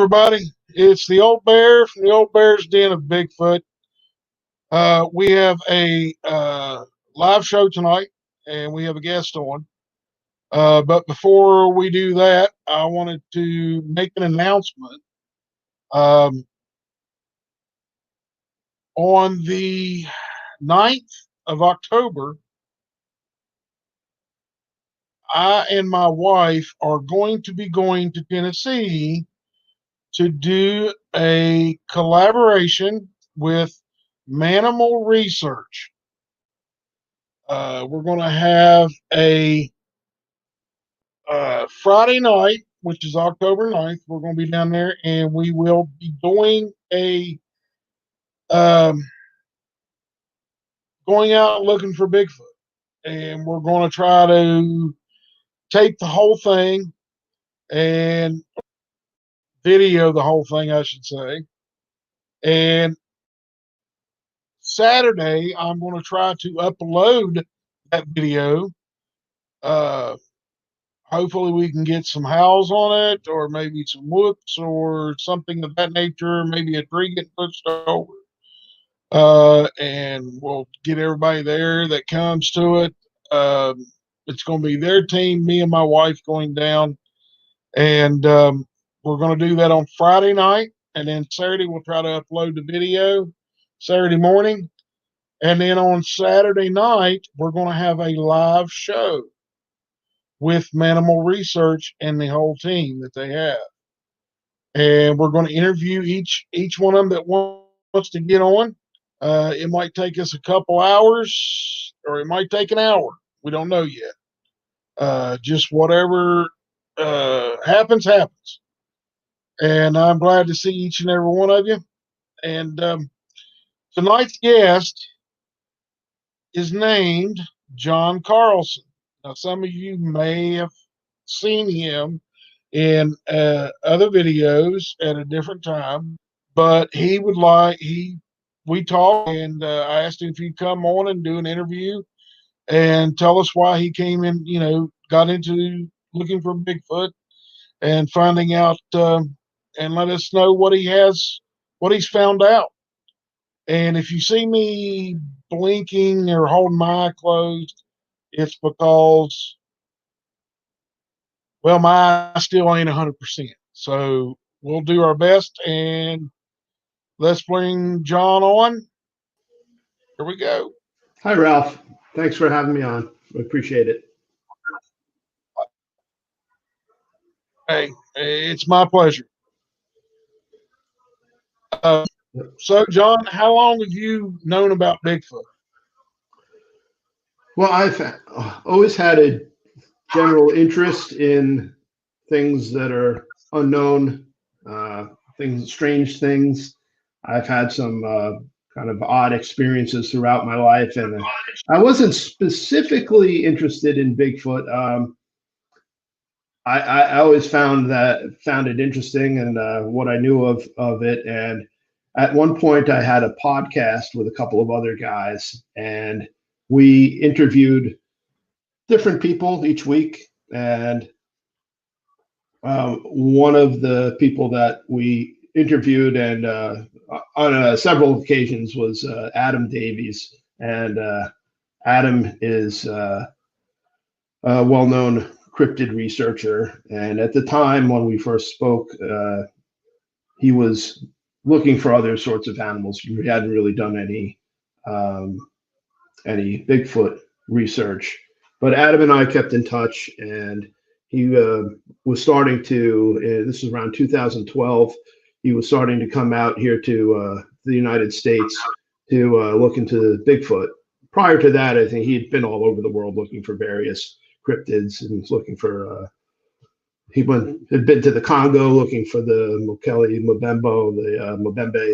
everybody. It's the old bear from the old bear's den of Bigfoot. We have a live show tonight, and we have a guest on. But before we do that, I wanted to make an announcement. Um, on the 9th of October, I and my wife are going to be going to Tennessee to do a collaboration with Manimal Research. We're going to have a Friday night, which is October 9th. We're going to be down there, and we will be doing a um, going out looking for Bigfoot, and we're going to try to tape the whole thing and video the whole thing, I should say. And Saturday, I'm going to try to upload that video. Uh, Hopefully, we can get some howls on it, or maybe some whoops, or something of that nature. Maybe a tree getting pushed over. And we'll get everybody there that comes to it. It's going to be their team, me and my wife going down, and we're going to do that on Friday night, and then Saturday we'll try to upload the video Saturday morning, and then on Saturday night we're going to have a live show with Manimal Research and the whole team that they have, and we're going to interview each one of them that wants to get on. It might take us a couple hours, or it might take an hour. We don't know yet. Just whatever happens, happens. And I'm glad to see each and every one of you. And tonight's guest is named John Carlson. Now, some of you may have seen him in other videos at a different time, but we talked, and I asked him if he'd come on and do an interview and tell us why he came in, got into looking for Bigfoot and finding out, and let us know what he's found out. And if you see me blinking or holding my eye closed, it's because, well, my eye still ain't 100%. So we'll do our best, and let's bring John on. Here we go. Hi, Ralph. Thanks for having me on. I appreciate it. Hey, it's my pleasure. So, John, how long have you known about Bigfoot? Well, I've always had a general interest in things that are unknown, strange things. I've had some kind of odd experiences throughout my life, and I wasn't specifically interested in Bigfoot. I always found it interesting, and what I knew of it. And at one point, I had a podcast with a couple of other guys, and we interviewed different people each week. And one of the people that we interviewed, and on several occasions, was Adam Davies. And Adam is a well-known cryptid researcher. And at the time when we first spoke, he was looking for other sorts of animals. He hadn't really done any Bigfoot research. But Adam and I kept in touch, and he was starting to, this was around 2012, he was starting to come out here to the United States to look into Bigfoot. Prior to that, I think he'd been all over the world looking for various cryptids, and was looking for, had been to the Congo looking for the Mbembe,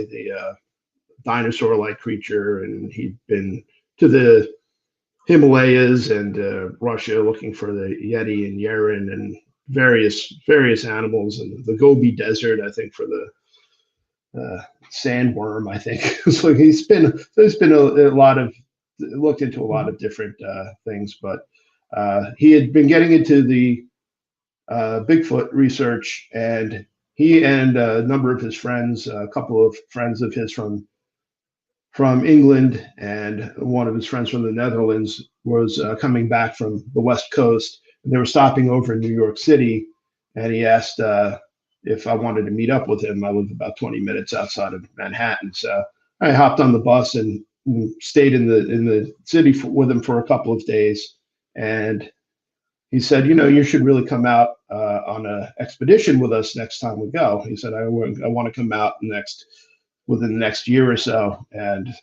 the dinosaur-like creature, and he'd been to the Himalayas and Russia looking for the Yeti and Yeren and various animals, and the Gobi Desert, I think, for the sandworm. I think so. There's been a lot of looked into a lot of different things, but he had been getting into the Bigfoot research, and he and a number of his friends, a couple of friends of his from England, and one of his friends from the Netherlands was coming back from the West Coast. And they were stopping over in New York City, and he asked if I wanted to meet up with him. I live about 20 minutes outside of Manhattan, so I hopped on the bus and stayed in the city with him for a couple of days. And he said, you should really come out on an expedition with us next time we go. He said, I want to come out within the next year or so and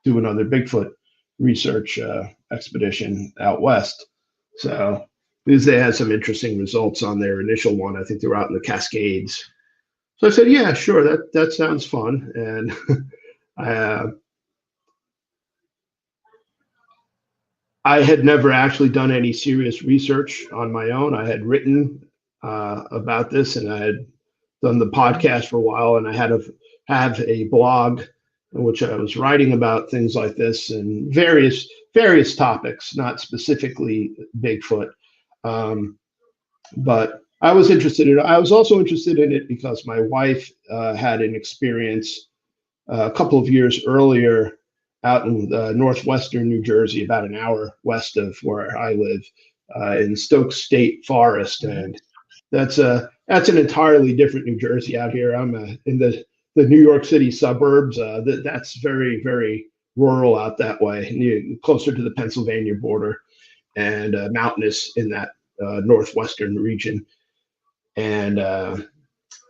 do another Bigfoot research expedition out west. So because they had some interesting results on their initial one. I think they were out in the Cascades. So I said, yeah, sure, that sounds fun. And I had never actually done any serious research on my own. I had written about this, and I had done the podcast for a while, and I had have a blog in which I was writing about things like this and various topics, not specifically Bigfoot. But I was interested in it. I was also interested in it because my wife had an experience a couple of years earlier out in northwestern New Jersey, about an hour west of where I live, in Stokes State Forest, and that's an entirely different New Jersey out here. I'm in the New York City suburbs. That's very rural out that way, closer to the Pennsylvania border, and mountainous in that northwestern region. And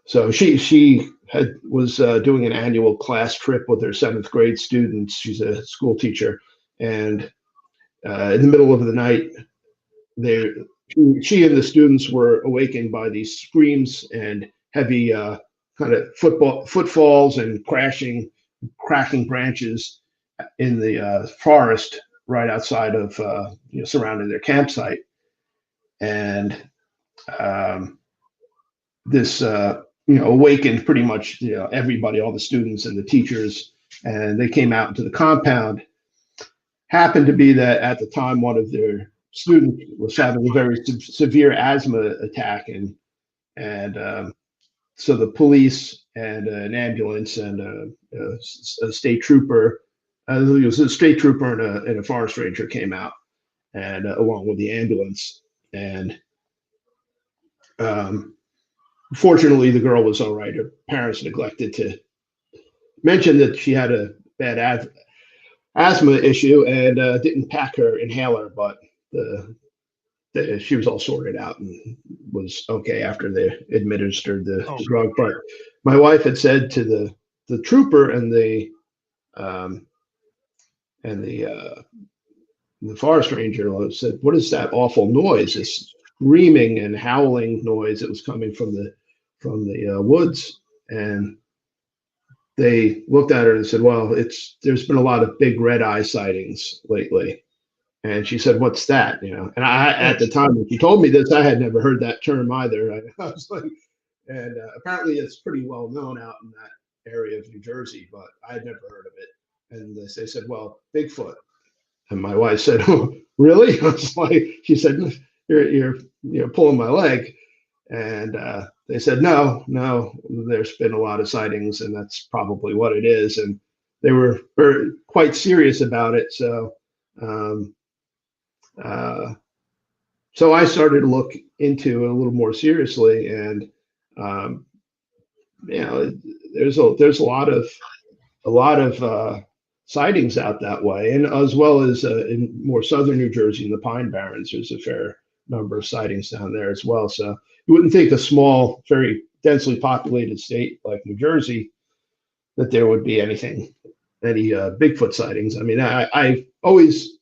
so she was doing an annual class trip with her seventh grade students. She's a school teacher, and in the middle of the night, they she and the students were awakened by these screams and heavy kind of footfalls and cracking branches in the forest right outside of surrounding their campsite. And this awakened pretty much everybody, all the students and the teachers, and they came out into the compound. Happened to be that at the time one of their students was having a very severe asthma attack, and so the police and an ambulance and a state trooper, it was a state trooper and a forest ranger came out, and along with the ambulance. And fortunately, the girl was all right. Her parents neglected to mention that she had a bad asthma issue and didn't pack her inhaler, but she was all sorted out and was okay after they administered the drug. But my wife had said to the trooper and the forest ranger, said, "What is that awful noise? This screaming and howling noise that was coming from the woods?" And they looked at her and said, "Well, there's been a lot of big red eye sightings lately." And she said, "What's that?" And I, at the time when she told me this, I had never heard that term either. I was like, and apparently it's pretty well known out in that area of New Jersey, but I had never heard of it. And they said, "Well, Bigfoot." And my wife said, "Oh, really?" I was like, she said, "You're pulling my leg." And they said, no, there's been a lot of sightings, and that's probably what it is. And they were quite serious about it. So so I started to look into it a little more seriously, and there's a lot of sightings out that way, and as well as in more southern New Jersey, in the Pine Barrens, there's a fair number of sightings down there as well. So you wouldn't think a small, very densely populated state like New Jersey that there would be any Bigfoot sightings. I mean, I always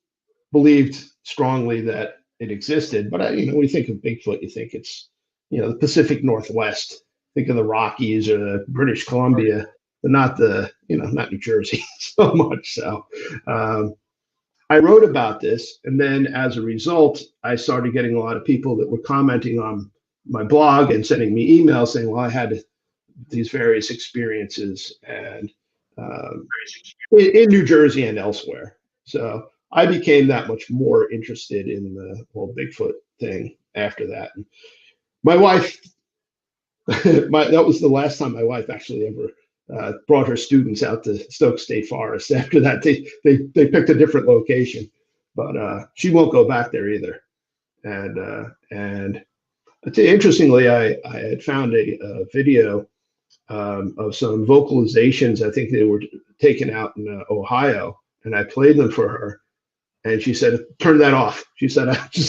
believed strongly that it existed, but when you think of Bigfoot, you think it's the Pacific Northwest. Think of the Rockies or the British Columbia, but not not New Jersey so much. So I wrote about this, and then as a result, I started getting a lot of people that were commenting on my blog and sending me emails saying, "Well, I had these various experiences and in New Jersey and elsewhere." So I became that much more interested in the whole Bigfoot thing after that. And my wife That was the last time my wife actually ever brought her students out to Stoke State Forest. After that, they picked a different location, but she won't go back there either. And interestingly, I had found a video of some vocalizations. I think they were taken out in Ohio, and I played them for her. And she said, "Turn that off." She said, "She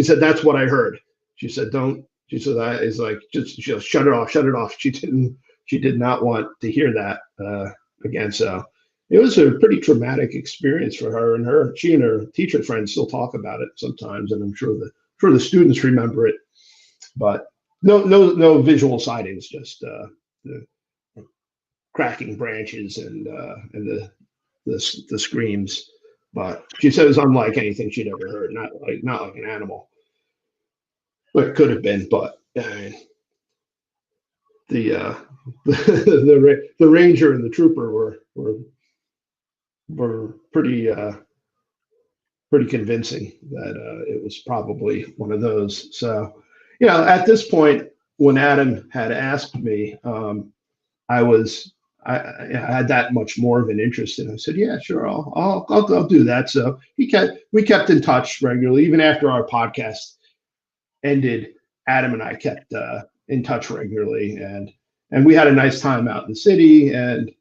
said that's what I heard." She said, "Don't." She said, "I is like just shut it off, shut it off." She didn't. She did not want to hear that again. So it was a pretty traumatic experience for her. And she and her teacher friends still talk about it sometimes, and I'm sure the students remember it. But no visual sightings, just the cracking branches and the screams. But she said it was unlike anything she'd ever heard. Not like an animal, but it could have been. But the the ranger and the trooper were pretty convincing that it was probably one of those. So, at this point, when Adam had asked me, I was I had that much more of an interest, and I said, "Yeah, sure, I'll do that." So we kept in touch regularly, even after our podcast ended. Adam and I kept in touch regularly, and we had a nice time out in the city. And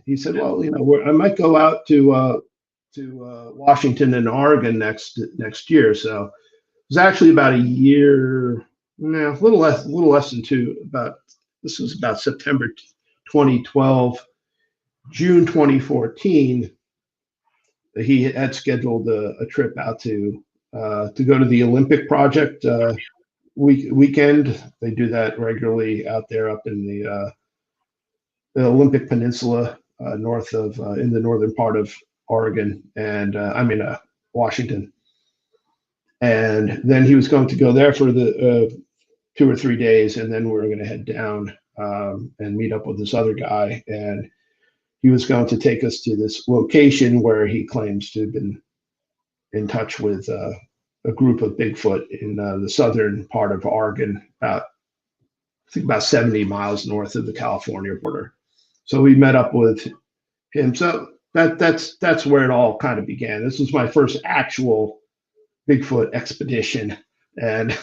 he said, "Well, I might go out to Washington and Oregon next year." So it was actually about a year, no, a little less than two. This was about September 2012, June 2014. He had scheduled a trip out to go to the Olympic project weekend. They do that regularly out there up in the Olympic Peninsula, north of in the northern part of Oregon, and Washington. And then he was going to go there for the 2 or 3 days, and then we were going to head down and meet up with this other guy. And he was going to take us to this location where he claims to have been in touch with a group of Bigfoot in the southern part of Oregon, I think about 70 miles north of the California border. So we met up with him. So that's where it all kind of began. This was my first actual Bigfoot expedition, and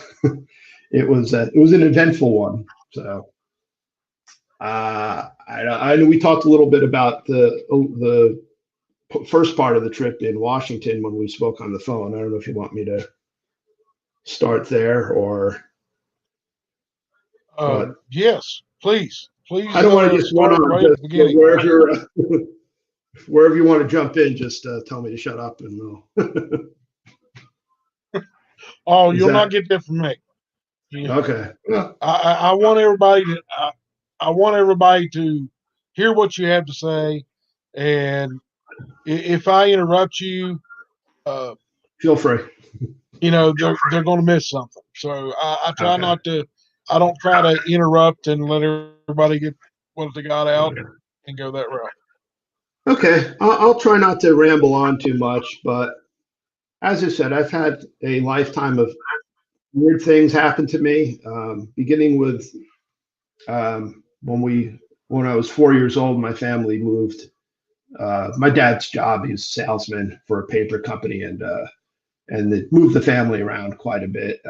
it was an eventful one. So I know we talked a little bit about the first part of the trip in Washington when we spoke on the phone. I don't know if you want me to start there or. Yes, please. I don't want to just run on. Right at the beginning. Wherever you want to jump in, just tell me to shut up and we'll. Oh, you'll not get that from me. Okay. I want everybody to. I want everybody to hear what you have to say, and if I interrupt you, feel free. They're going to miss something. So I try not to. I don't try to interrupt and let everybody get what they got out and go that route. Okay, I'll try not to ramble on too much, but as I said, I've had a lifetime of weird things happen to me, beginning with when I was 4 years old. My family moved. My dad's job, he was a salesman for a paper company, and they moved the family around quite a bit.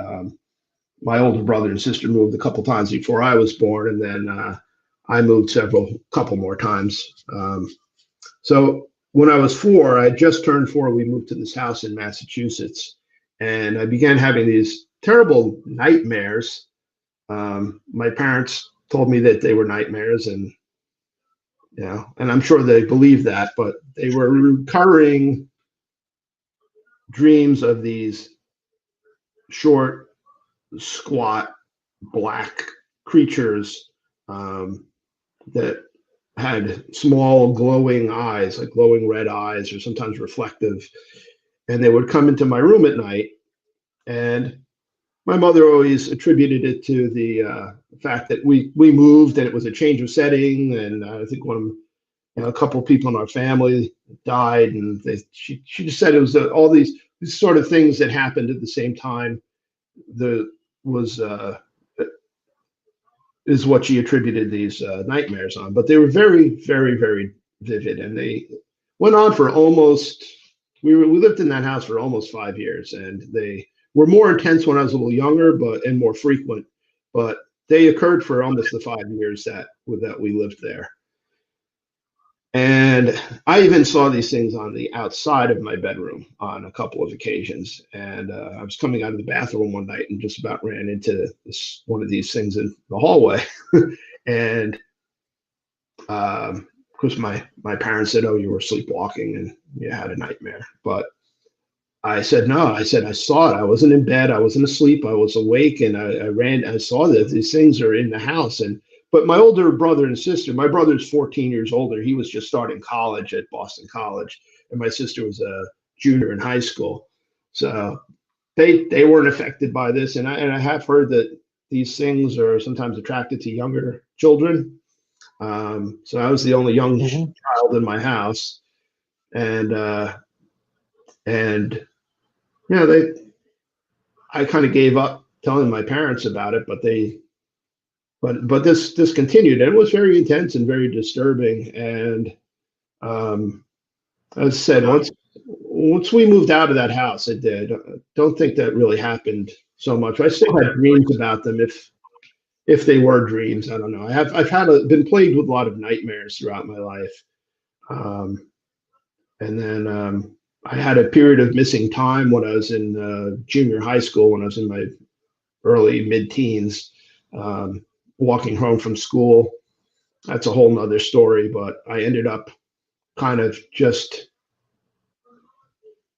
My older brother and sister moved a couple times before I was born, and then I moved couple more times. So when I was 4, I had just turned 4. We moved to this house in Massachusetts, and I began having these terrible nightmares. My parents told me that they were nightmares, and and I'm sure they believed that, but they were recurring dreams of these short, squat, black creatures that had small glowing eyes, like glowing red eyes, or sometimes reflective. And they would come into my room at night. And my mother always attributed it to the fact that we moved and it was a change of setting. And I think a couple of people in our family died, and she just said it was all these sort of things that happened at the same time. is what she attributed these nightmares on. But they were very, very, very vivid, and they went on for almost. We lived in that house for almost 5 years, and they were more intense when I was a little younger, and more frequent. But they occurred for almost the 5 years that we lived there. And I even saw these things on the outside of my bedroom on a couple of occasions. And I was coming out of the bathroom one night and just about ran into one of these things in the hallway. And of course, my parents said, "Oh, you were sleepwalking and you had a nightmare." But I said, "No." I said, "I saw it. I wasn't in bed. I wasn't asleep. I was awake, and I ran. I saw that these things are in the house." But my older brother and sister, my brother's 14 years older. He was just starting college at Boston College, and my sister was a junior in high school. So they weren't affected by this. And I have heard that these things are sometimes attracted to younger children. So I was the only young Mhm. child in my house, and and they I kind of gave up telling my parents about it, but this continued, and it was very intense and very disturbing. And um, as I said, once we moved out of that house, it did. Don't think that really happened so much. I still had dreams about them, if they were dreams. I don't know. I've been plagued with a lot of nightmares throughout my life, and then I had a period of missing time when I was in junior high school, when I was in my early mid-teens, um, walking home from school. That's a whole nother story, but I ended up kind of just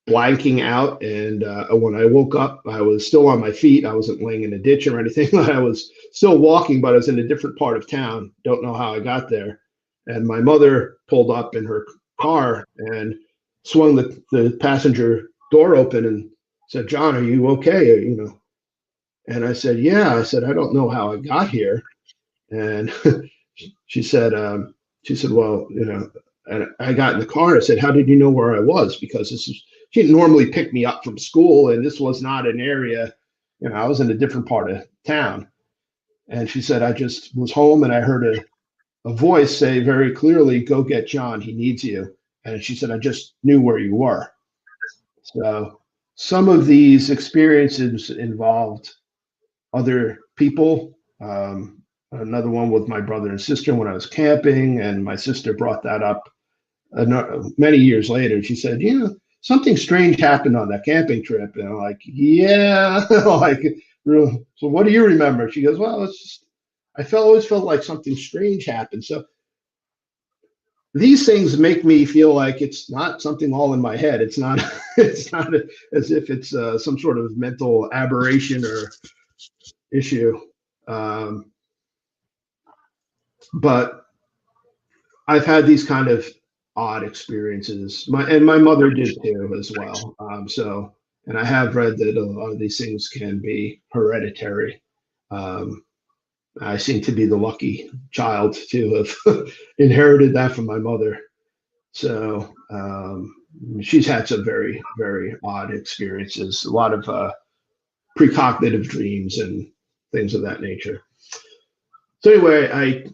blanking out. And when I woke up, I was still on my feet. I wasn't laying in a ditch or anything. I was still walking, but I was in a different part of town. Don't know how I got there. And my mother pulled up in her car and swung the passenger door open and said, "John, are you okay?" And I said, "Yeah." I said, "I don't know how I got here." And she said, "Well, and I got in the car. I said, "How did you know where I was?" Because she didn't normally pick me up from school, and this was not an area, I was in a different part of town. And she said, "I just was home and I heard a voice say very clearly, 'Go get John. He needs you.'" And she said, "I just knew where you were." So some of these experiences involved other people. Another one with my brother and sister when I was camping, and my sister brought that up many years later. She said, "Something strange happened on that camping trip." And I'm like, "Yeah." Like, so what do you remember? She goes, "Well, it's just, always felt like something strange happened." So these things make me feel like it's not something all in my head. It's not. It's not as if it's some sort of mental aberration or issue. Um, but I've had these kind of odd experiences. My mother did too as well. And I have read that a lot of these things can be hereditary. Um, I seem to be the lucky child to have inherited that from my mother. So she's had some very, very odd experiences, a lot of precognitive dreams and things of that nature. So anyway, I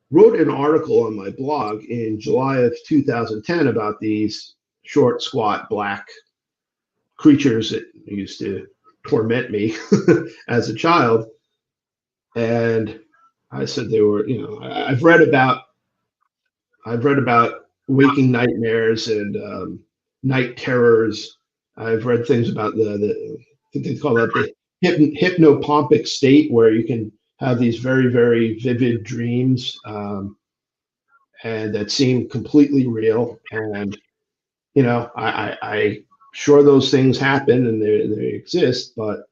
wrote an article on my blog in July of 2010 about these short, squat, black creatures that used to torment me as a child. And I said they were, I've read about waking nightmares and night terrors. I've read things about I think they call that the hypnopompic state, where you can have these very, very vivid dreams. And that seem completely real. And I sure those things happen and they exist, but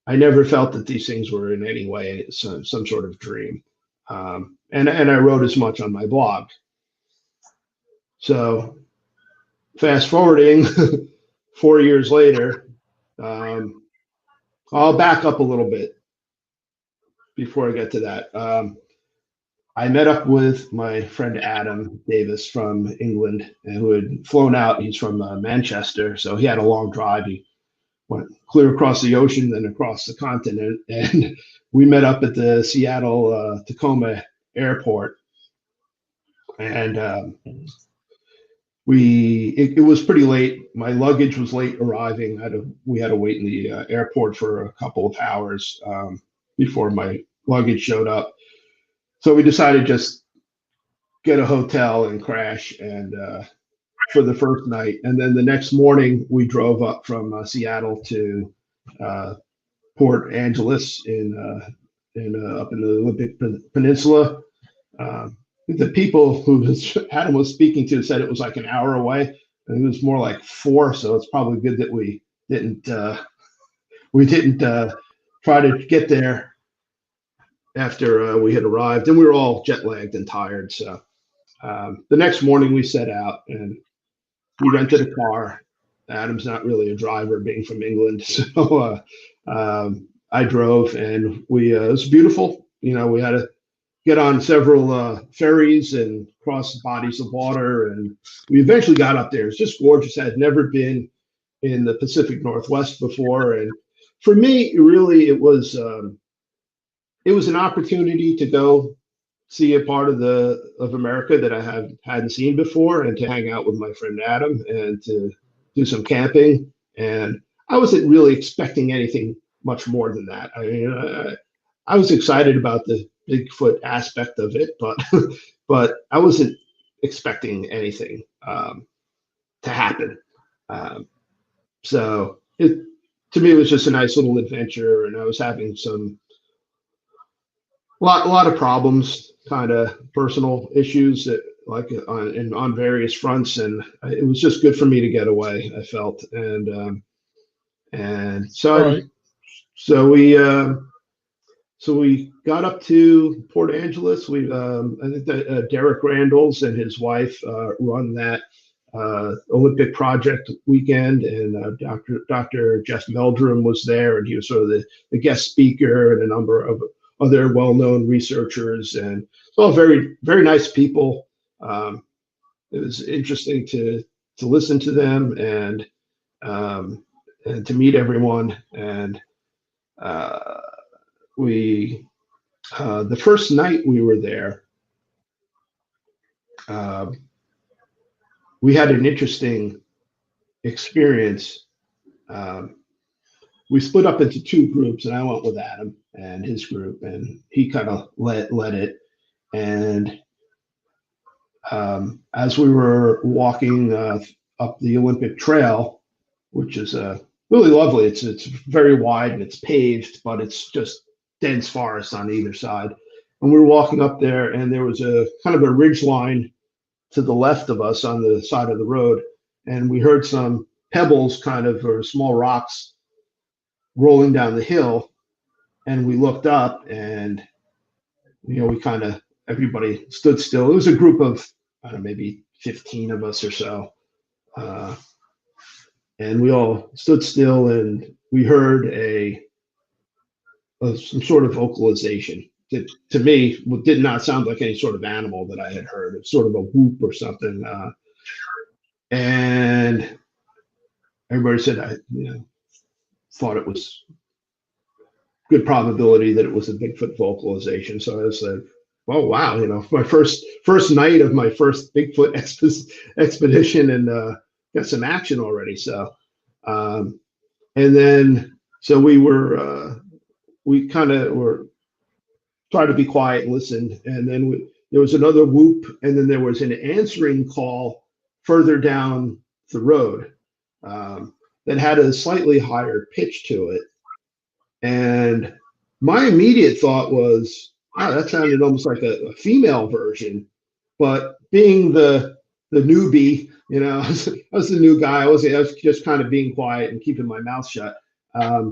I never felt that these things were in any way some sort of dream. And I wrote as much on my blog. So fast forwarding 4 years later, um, I'll back up a little bit before I get to that. I met up with my friend Adam Davis from England, who had flown out. He's from Manchester, so he had a long drive. He went clear across the ocean, then across the continent, and we met up at the Seattle Tacoma airport, and it was pretty late. My luggage was late arriving. We had to wait in the airport for a couple of hours before my luggage showed up. So we decided just get a hotel and crash and for the first night, and then the next morning we drove up from Seattle to Port Angeles up in the Olympic Peninsula. The people who Adam was speaking to said it was like an hour away, and it was more like 4. So it's probably good that we didn't try to get there after we had arrived, and we were all jet lagged and tired. So the next morning we set out and we rented a car. Adam's not really a driver, being from England, so I drove, and it was beautiful. You know, we had to get on several ferries and cross bodies of water, and we eventually got up there. It's just gorgeous. I had never been in the Pacific Northwest before, and for me, really, it was an opportunity to go see a part of America that I hadn't seen before, and to hang out with my friend Adam and to do some camping. And I wasn't really expecting anything much more than that. I mean, I was excited about the Bigfoot aspect of it, but but I wasn't expecting anything to happen. So to me, it was just a nice little adventure, and I was having a lot of problems, kind of personal issues that on various fronts, and it was just good for me to get away, I felt. And Right. so we got up to Port Angeles. I think that Derek Randalls and his wife run that Olympic project weekend, and Dr. Jeff Meldrum was there, and he was sort of the guest speaker, and a number of other well-known researchers, and all very, very nice people. It was interesting to listen to them, and to meet everyone. And the first night we were there, we had an interesting experience. We split up into 2 groups, and I went with Adam and his group, and he kind of led it. And as we were walking up the Olympic Trail, which is really lovely, it's very wide and it's paved, but it's just dense forest on either side. And we were walking up there, and there was a kind of a ridge line to the left of us on the side of the road, and we heard some pebbles, kind of, or small rocks, rolling down the hill. And we looked up, and we kind of, everybody stood still. It was a group of, I don't know, maybe 15 of us or so, and we all stood still, and we heard some sort of vocalization that, to me, did not sound like any sort of animal that I had heard. It's sort of a whoop or something, and everybody said, I thought it was good probability that it was a Bigfoot vocalization. So I was like, oh wow, my first night of my first Bigfoot expedition, and got some action already. So and then so we kind of were trying to be quiet and listen, and then there was another whoop, and then there was an answering call further down the road that had a slightly higher pitch to it. And my immediate thought was, wow, that sounded almost like a female version. But being the newbie, I was the new guy. I was just kind of being quiet and keeping my mouth shut. I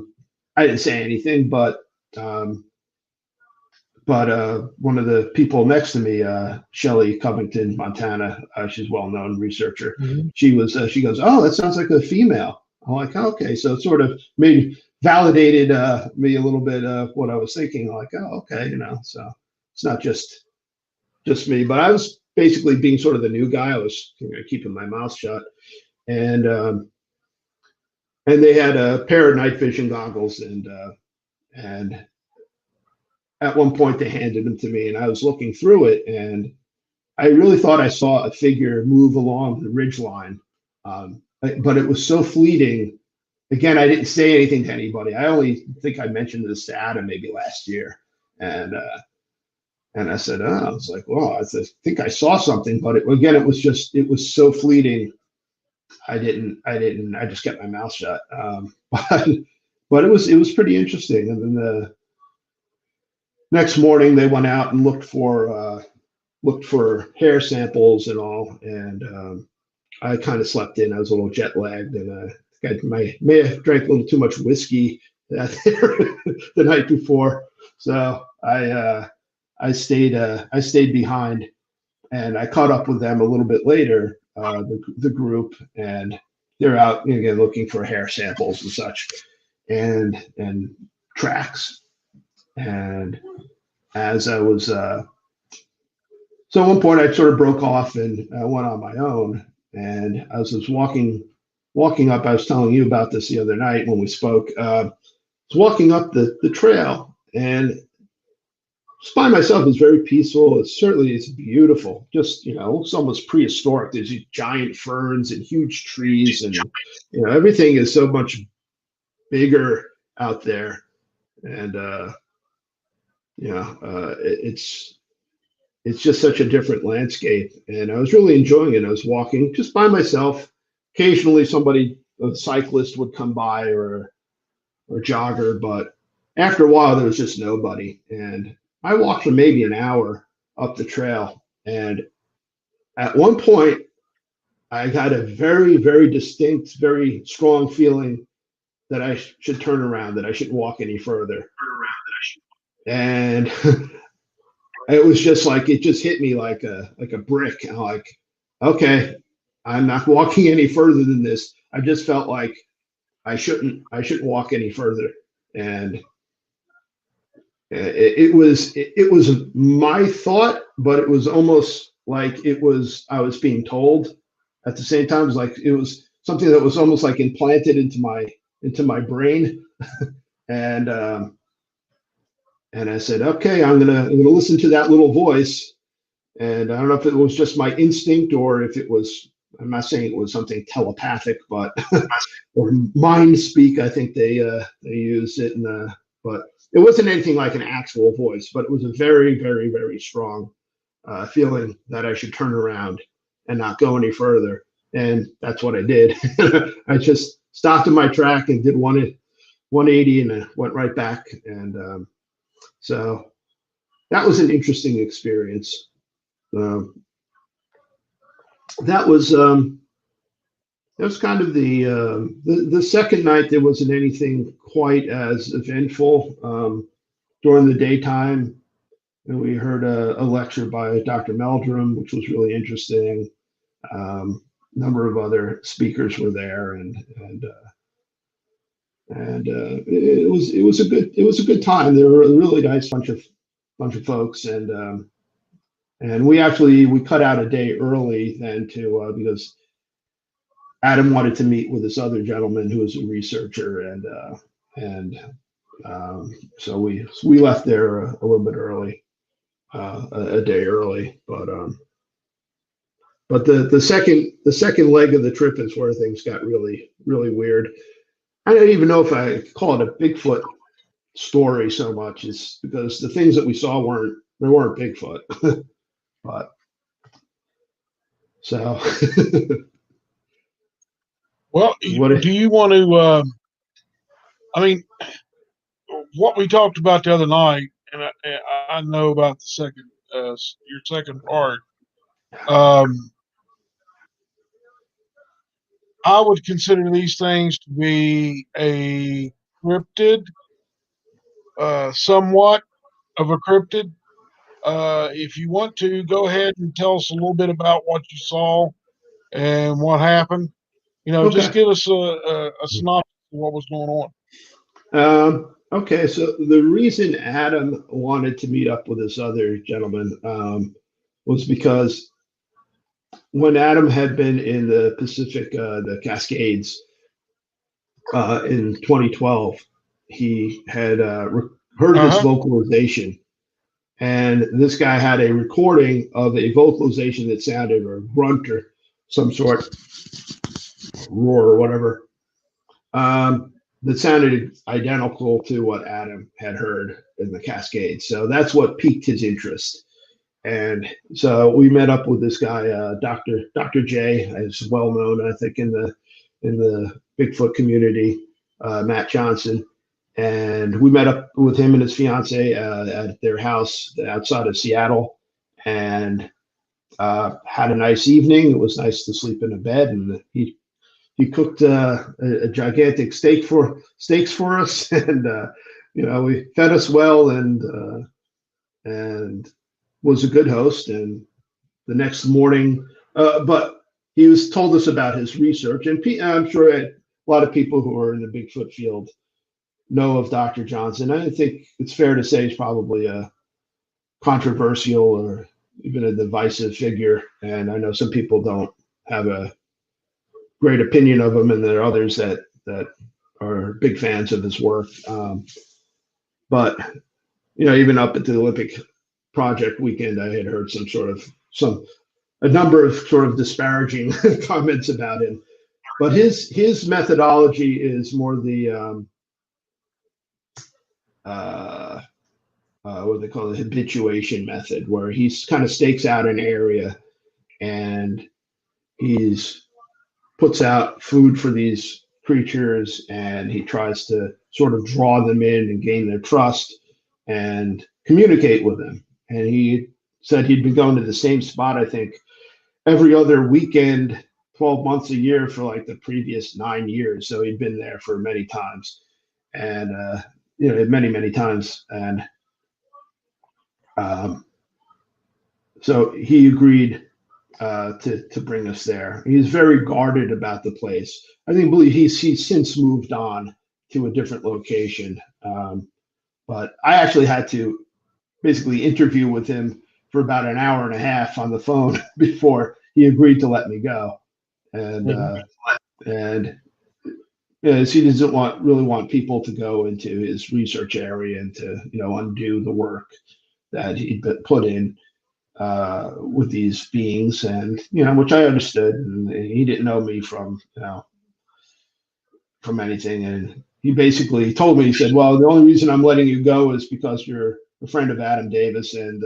didn't say anything, but one of the people next to me, Shelley Covington, Montana, she's a well-known researcher. Mhm. She goes, oh, that sounds like a female. I'm like, oh, okay. So it sort of validated me a little bit of what I was thinking. Like, oh, okay, so it's not just me. But I was basically being sort of the new guy. I was keeping my mouth shut, and and they had a pair of night vision goggles, and at one point they handed them to me, and I was looking through it, and I really thought I saw a figure move along the ridge line, but it was so fleeting. Again, I didn't say anything to anybody. I only think I mentioned this to Adam maybe last year, and I said, oh, I was like, well, think I saw something, but again, it was so fleeting. I just kept my mouth shut. But it was pretty interesting. And then the next morning they went out and looked for hair samples and all. And I kind of slept in. I was a little jet lagged, and may have drank a little too much whiskey the night before. So I stayed behind, and I caught up with them a little bit later, the group, and they're out again looking for hair samples and such, and tracks. And as I was, so at one point I sort of broke off and I went on my own. And as I was walking up, I was telling you about this the other night when we spoke. I was walking up the trail, and just by myself is very peaceful. It's beautiful. Just, it looks almost prehistoric. There's these giant ferns and huge trees, and everything is so much bigger out there. And it's just such a different landscape. And I was really enjoying it. I was walking just by myself. Occasionally a cyclist would come by, or jogger, but after a while there was just nobody. And I walked for maybe an hour up the trail, and at one point I got a very, very distinct, very strong feeling that I should turn around, that I shouldn't walk any further. And it was just like, it just hit me like a brick. And I'm like, okay, I'm not walking any further than this. I just felt like I shouldn't walk any further. And it was my thought, but it was almost like I was being told at the same time. It was something that was almost like implanted into my brain. And I said, okay, I'm gonna listen to that little voice. And I don't know if it was just my instinct, or if it was, I'm not saying it was something telepathic, but or mind speak, I think they used it. But it wasn't anything like an actual voice, but it was a very, very, very strong feeling that I should turn around and not go any further. And that's what I did. I just stopped in my track and did 180, and I went right back. And so that was an interesting experience. That was kind of the second night. There wasn't anything quite as eventful. During the daytime, and we heard a lecture by Dr. Meldrum, which was really interesting. A number of other speakers were there, and it was a good time. They were a really nice bunch of folks, and we cut out a day early then because Adam wanted to meet with this other gentleman who was a researcher, and so we left there a little bit early, a day early. But the second leg of the trip is where things got really, really weird. I don't even know if I call it a Bigfoot story so much, is because the things that we saw weren't Bigfoot. But so Well, do you want to? I mean, what we talked about the other night, and I know about the second, your second part. I would consider these things to be a cryptid, somewhat of a cryptid. If you want to, go ahead and tell us a little bit about what you saw and what happened. Just okay. give us a synopsis of what was going on. Okay, so the reason Adam wanted to meet up with this other gentleman was because when Adam had been in the Pacific, the Cascades, in 2012, he had heard this Uh-huh. vocalization, and this guy had a recording of a vocalization that sounded, or grunt or some sort, roar or whatever, that sounded identical to what Adam had heard in the Cascades. So that's what piqued his interest. And so we met up with this guy, Dr. J, is well known, I think, in the Bigfoot community, Matt Johnson. And we met up with him and his fiance at their house outside of Seattle, and had a nice evening. It was nice to sleep in a bed, and he cooked a gigantic steaks for us, and we fed us well, and was a good host. And the next morning, but he was told us about his research, and I'm sure a lot of people who are in the Bigfoot field know of Dr. Johnson. I think it's fair to say he's probably a controversial or even a divisive figure, and I know some people don't have a great opinion of him, and there are others that are big fans of his work. But even up at the Olympic Project weekend, I had heard some a number of sort of disparaging comments about him. But his methodology is more the what they call the habituation method, where he's kind of stakes out an area, and he's puts out food for these creatures, and he tries to sort of draw them in and gain their trust and communicate with them. And he said he'd been going to the same spot, I think, every other weekend, 12 months a year for like the previous 9 years. So he'd been there for many times, and many times. And so he agreed to bring us there. He's very guarded about the place. I believe he's since moved on to a different location. But I actually had to basically interview with him for about an hour and a half on the phone before he agreed to let me go. And he doesn't really want people to go into his research area and to undo the work that he'd put in with these beings, and which I understood. And he didn't know me from anything, and he basically told me, he said, "Well, the only reason I'm letting you go is because you're a friend of Adam Davis, and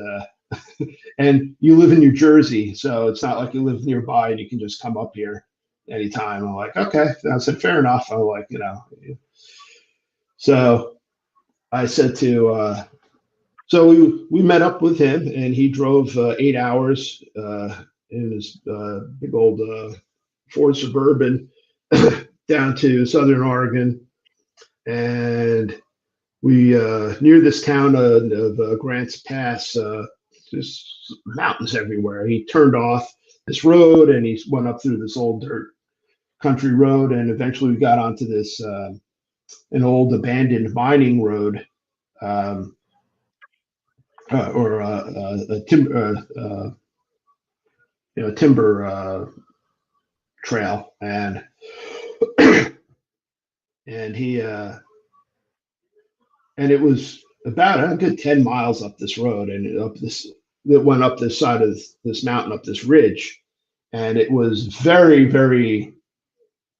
and you live in New Jersey, so it's not like you live nearby and you can just come up here anytime." I'm like, okay. I said, fair enough. I'm like, so I said to so we met up with him, and he drove 8 hours in his big old Ford Suburban down to Southern Oregon, and we near this town of Grants Pass. There's mountains everywhere. He turned off this road, and he went up through this old dirt country road, and eventually we got onto this an old abandoned mining road. Or a timber trail, and he and it was about a good 10 miles up this road, and that went up this side of this mountain, up this ridge, and it was very, very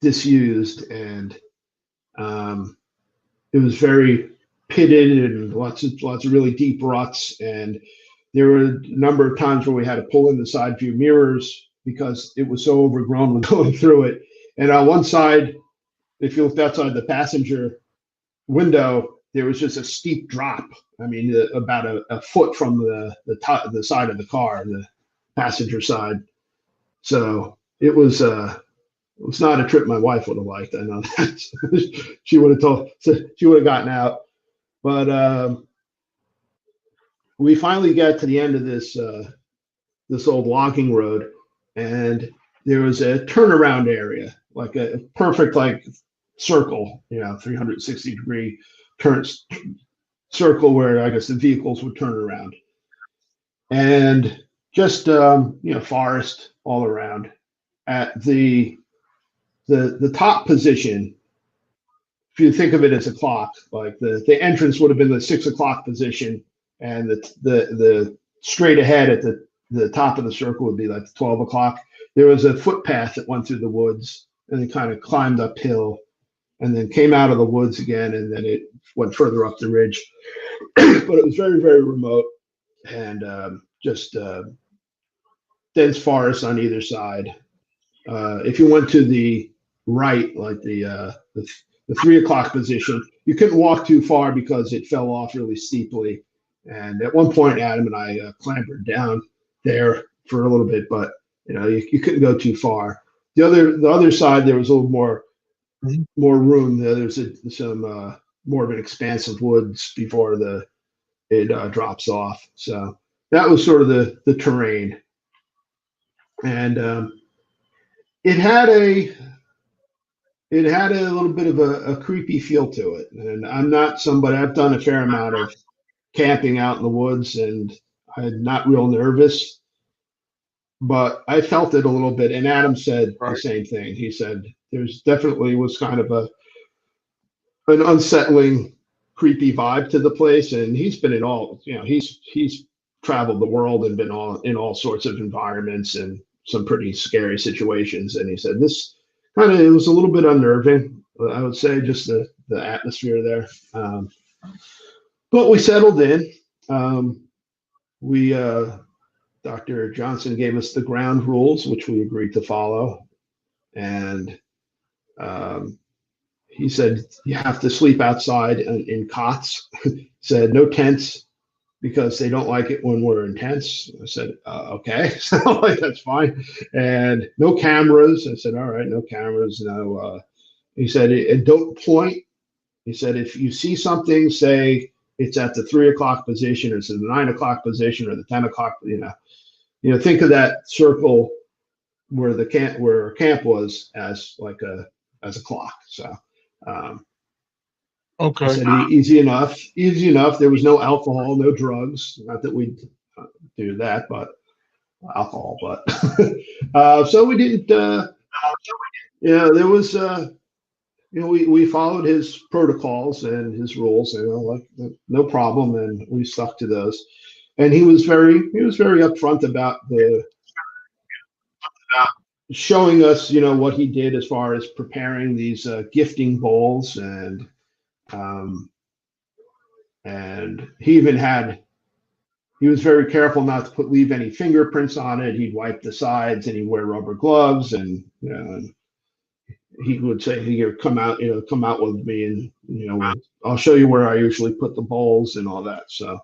disused, and it was very pitted, and lots of really deep ruts. And there were a number of times where we had to pull in the side view mirrors because it was so overgrown with going through it. And on one side, if you looked outside the passenger window, there was just a steep drop. I mean, about a foot from the side of the car, the passenger side. So it was not a trip my wife would have liked. I know that. She would have gotten out. But we finally got to the end of this old logging road, and there was a turnaround area, like a perfect circle, 360-degree turn circle where I guess the vehicles would turn around, and just forest all around. At the top position, if you think of it as a clock, like the entrance would have been the 6 o'clock position, and the straight ahead at the top of the circle would be like 12 o'clock. There was a footpath that went through the woods, and it kind of climbed uphill, and then came out of the woods again, and then it went further up the ridge. But it was very, very remote, and just dense forest on either side. If you went to the right, like the 3 o'clock position, you couldn't walk too far because it fell off really steeply. And at one point, Adam and I clambered down there for a little bit, but you couldn't go too far. The other side, there was a little more room. There's some more of an expanse of woods before it drops off. So that was sort of the terrain, and it had a little bit of a creepy feel to it. And I'm not somebody, I've done a fair amount of camping out in the woods, and I'm not real nervous, but I felt it a little bit. And Adam said the same thing. He said there's definitely was kind of an unsettling, creepy vibe to the place. And he's been in all, he's traveled the world and been in all sorts of environments and some pretty scary situations. And he said this it was a little bit unnerving, I would say, just the atmosphere there. But we settled in. Dr. Johnson gave us the ground rules, which we agreed to follow. And he said, you have to sleep outside in cots. Said no tents because they don't like it when we're in tents. I said, okay, so that's fine. And no cameras. I said, all right, no cameras. No. He said, and don't point. He said, if you see something, say it's at the 3 o'clock position, or it's at the 9 o'clock position, or the 10 o'clock. Think of that circle where where camp was as as a clock. So. Okay. I said easy enough. There was no alcohol, no drugs. Not that we do that, but alcohol. But so we didn't. There was. We followed his protocols and his rules. No problem, and we stuck to those. And he was very upfront about showing us, what he did as far as preparing these gifting bowls, and he was very careful not to leave any fingerprints on it. He'd wipe the sides, and he'd wear rubber gloves, and he would say, "Here, come out with me, and I'll show you where I usually put the bowls and all that." So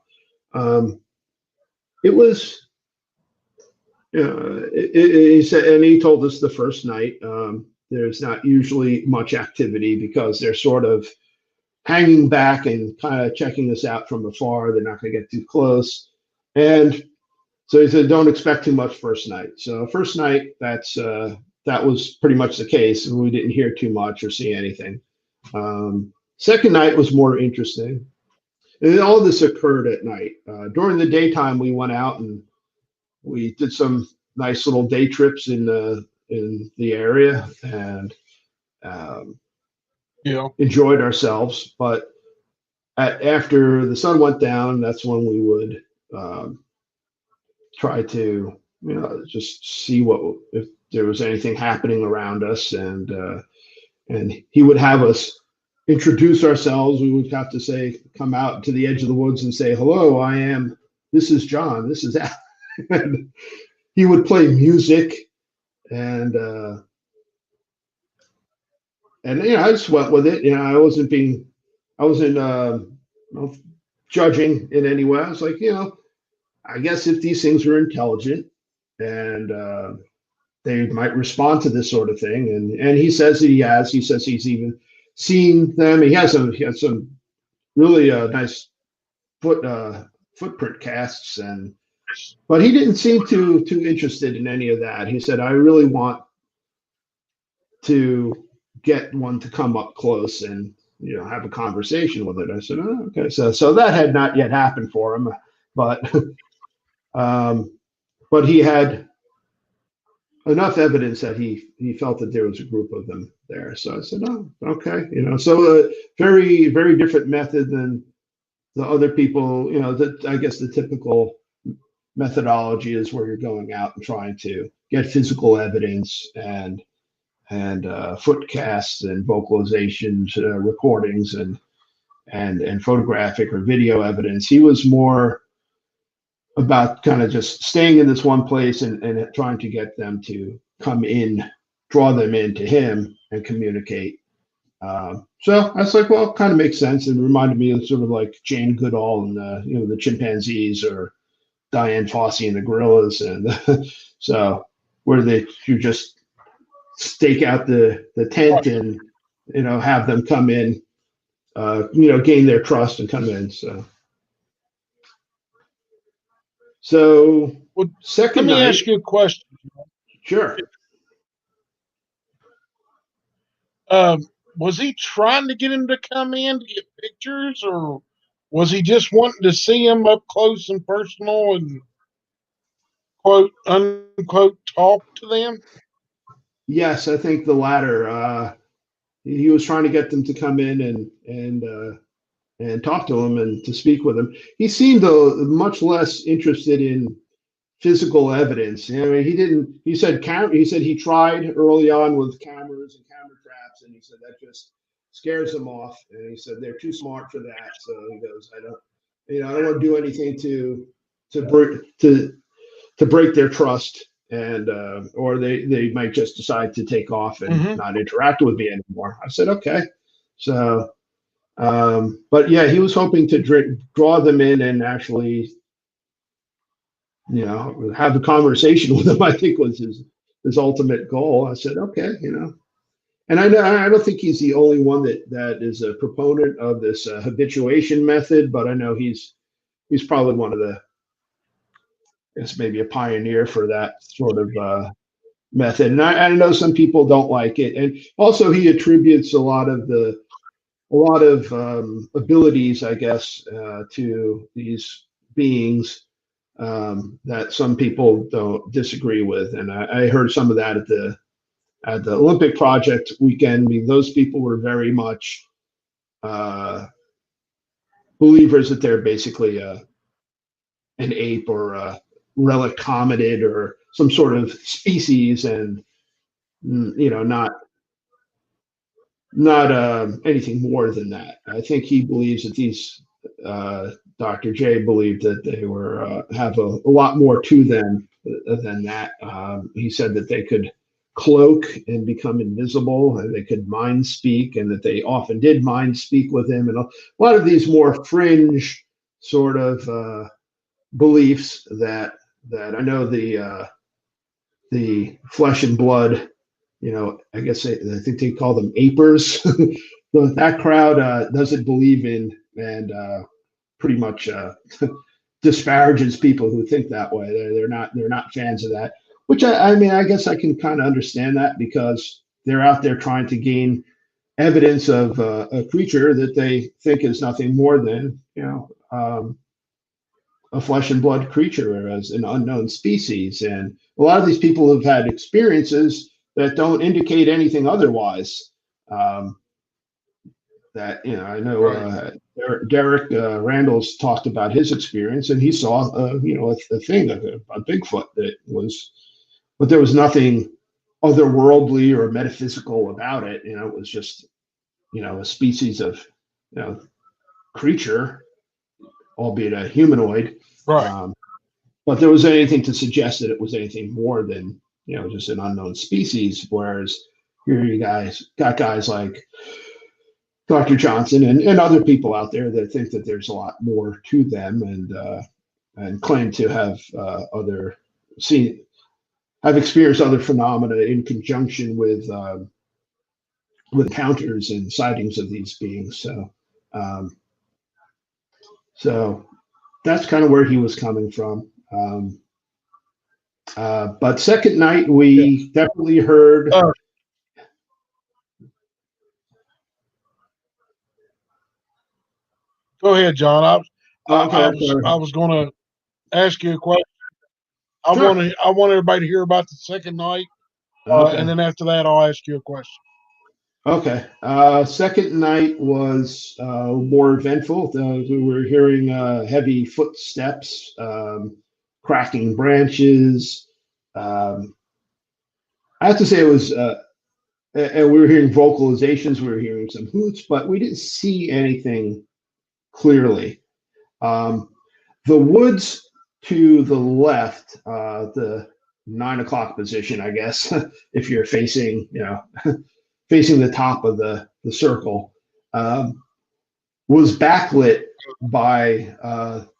it was. He said, and he told us the first night there's not usually much activity because they're sort of hanging back and kind of checking us out from afar. They're not going to get too close. And so he said, don't expect too much first night. So first night, that was pretty much the case. And we didn't hear too much or see anything. Second night was more interesting. And all this occurred at night. During the daytime, we went out and we did some nice little day trips in the area, and enjoyed ourselves. But after the sun went down, that's when we would try to just see if there was anything happening around us, and he would have us introduce ourselves. We would have to say, come out to the edge of the woods and say, hello, this is John, this is Al. And he would play music, and I just went with it. I wasn't judging in any way. I was like, I guess if these things are intelligent and they might respond to this sort of thing, and he says that he has. He says he's even seen them. He had some really nice footprint casts, but he didn't seem too interested in any of that. He said, I really want to get one to come up close and have a conversation with it. I said, oh, okay. So that had not yet happened for him, but he had enough evidence that he felt that there was a group of them there. So I said, oh, okay, so very, very different method than the other people, that I guess the typical methodology is where you're going out and trying to get physical evidence and foot casts and vocalizations, recordings and photographic or video evidence. He was more about kind of just staying in this one place and trying to get them to come in, draw them into him and communicate. So I was like, well, it kind of makes sense, and reminded me of sort of like Jane Goodall and the chimpanzees, or Diane Fossey and the gorillas, and so where you just stake out the tent and have them come in, gain their trust and come in. So Well, let second me night, ask you a question. sure. Was he trying to get him to come in to get pictures, or was he just wanting to see him up close and personal and quote unquote talk to them? Yes, I think the latter. He was trying to get them to come in and talk to him and to speak with him. He seemed much less interested in physical evidence. I mean, he didn't. He said He said he tried early on with cameras and camera traps, and he said that just scares them off. And he said they're too smart for that. So he goes, I don't want to do anything to break their trust, and or they might just decide to take off and not interact with me anymore. I said, okay. So, but yeah, he was hoping to draw them in and actually, have a conversation with them. I think was his ultimate goal. I said, okay, and I don't think he's the only one that is a proponent of this habituation method, but I know he's probably one of the, I guess maybe a pioneer for that sort of method. And I know some people don't like it, and also he attributes a lot of abilities, I guess, to these beings, that some people don't disagree with. And I heard some of that at the Olympic Project weekend. I mean, those people were very much believers that they're basically an ape or a relic hominid or some sort of species, and not anything more than that. I think he believes that these Dr. J believed that they were have a lot more to them than that. He said that they could cloak and become invisible, and they could mind speak, and that they often did mind speak with him, and a lot of these more fringe sort of beliefs that I know the flesh and blood, I guess I think they call them apers. That crowd doesn't believe in, and pretty much disparages people who think that way. They're not fans of that. Which I mean, I guess I can kind of understand that, because they're out there trying to gain evidence of a creature that they think is nothing more than a flesh and blood creature as an unknown species. And a lot of these people have had experiences that don't indicate anything otherwise. That I know Derek Randall's talked about his experience, and he saw a thing, a Bigfoot that was, but there was nothing otherworldly or metaphysical about it. It was just a species of creature, albeit a humanoid. Right. But there was anything to suggest that it was anything more than just an unknown species. Whereas here you guys got guys like Dr. Johnson and other people out there that think that there's a lot more to them, and claim to have have experienced other phenomena in conjunction with encounters and sightings of these beings. So that's kind of where he was coming from. But second night, we definitely heard. Go ahead, John. Okay, I was going to ask you a question. Sure. I want everybody to hear about the second night. And Okay. then after that, I'll ask you a question. Okay. Second night was more eventful. We were hearing heavy footsteps, cracking branches. Um, I have to say it was, and we were hearing vocalizations. We were hearing some hoots, but we didn't see anything clearly. Um, the woods to the left, the 9 o'clock position, I guess, if you're facing, facing the top of the circle, um, was backlit by